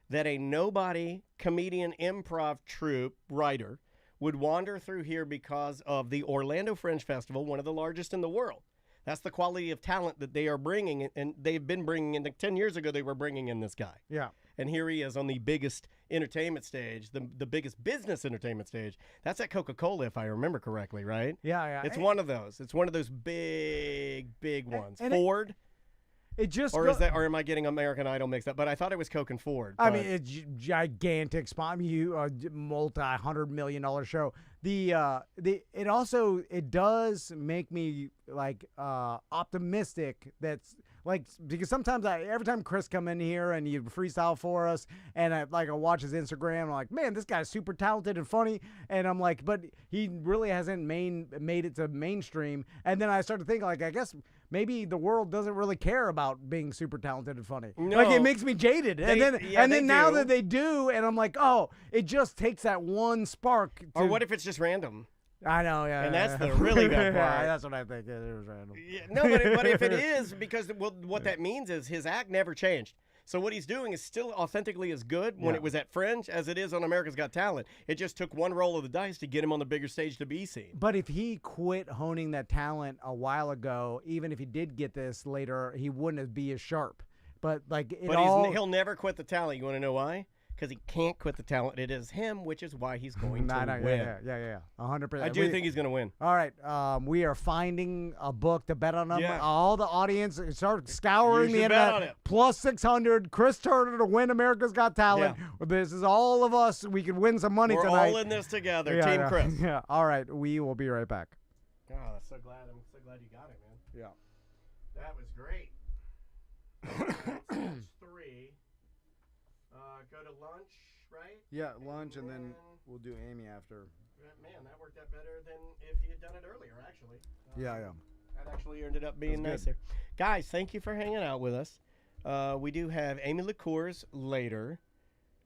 that a nobody comedian improv troupe writer would wander through here because of the Orlando Fringe Festival, one of the largest in the world? That's the quality of talent that they are bringing, and they've been bringing in. 10 years ago, they were bringing in this guy. Yeah. And here he is on the biggest entertainment stage, the biggest business entertainment stage. That's at Coca-Cola, if I remember correctly, right? Yeah. It's one of those. It's one of those big ones. And Ford? Or am I getting American Idol mixed up? But I thought it was Coke and Ford. I mean, it's gigantic spot. Multi-$100 million show. It does make me like optimistic. That's like because sometimes every time Chris come in here and you freestyle for us, and I watch his Instagram, I'm like, man, this guy's super talented and funny, and I'm like, but he really hasn't made it to mainstream. And then I start to think like, I guess maybe the world doesn't really care about being super talented and funny. No. Like it makes me jaded. And then now that they do, and I'm like, oh, it just takes that one spark. Or what if it's just random? I know, yeah. And that's the really bad part. Yeah, that's what I think. It was random. Yeah, no, but if it is, because what that means is his act never changed. So what he's doing is still authentically as good when it was at Fringe as it is on America's Got Talent. It just took one roll of the dice to get him on the bigger stage to be seen. But if he quit honing that talent a while ago, even if he did get this later, he wouldn't be as sharp. But he'll never quit the talent. You want to know why? Because he can't quit the talent. It is him, which is why he's going to win. Yeah. 100%. I do think he's going to win. All right. We are finding a book to bet on him. Yeah. All the audience start scouring the bet on internet. it. Plus 600. Chris Turner to win America's Got Talent. Yeah. This is all of us. We could win some money We're tonight. all in this together. Team Chris. Yeah. All right. We will be right back. Oh, I'm so glad you got it, man. Yeah. That was great. That's 3. Go to lunch, right? Yeah, lunch, and then we'll do Amy after. Man, that worked out better than if he had done it earlier, actually. Yeah. That actually ended up being That was nicer. Guys, thank you for hanging out with us. We do have Amy LaCours later,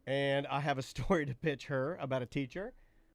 and I have a story to pitch her about a teacher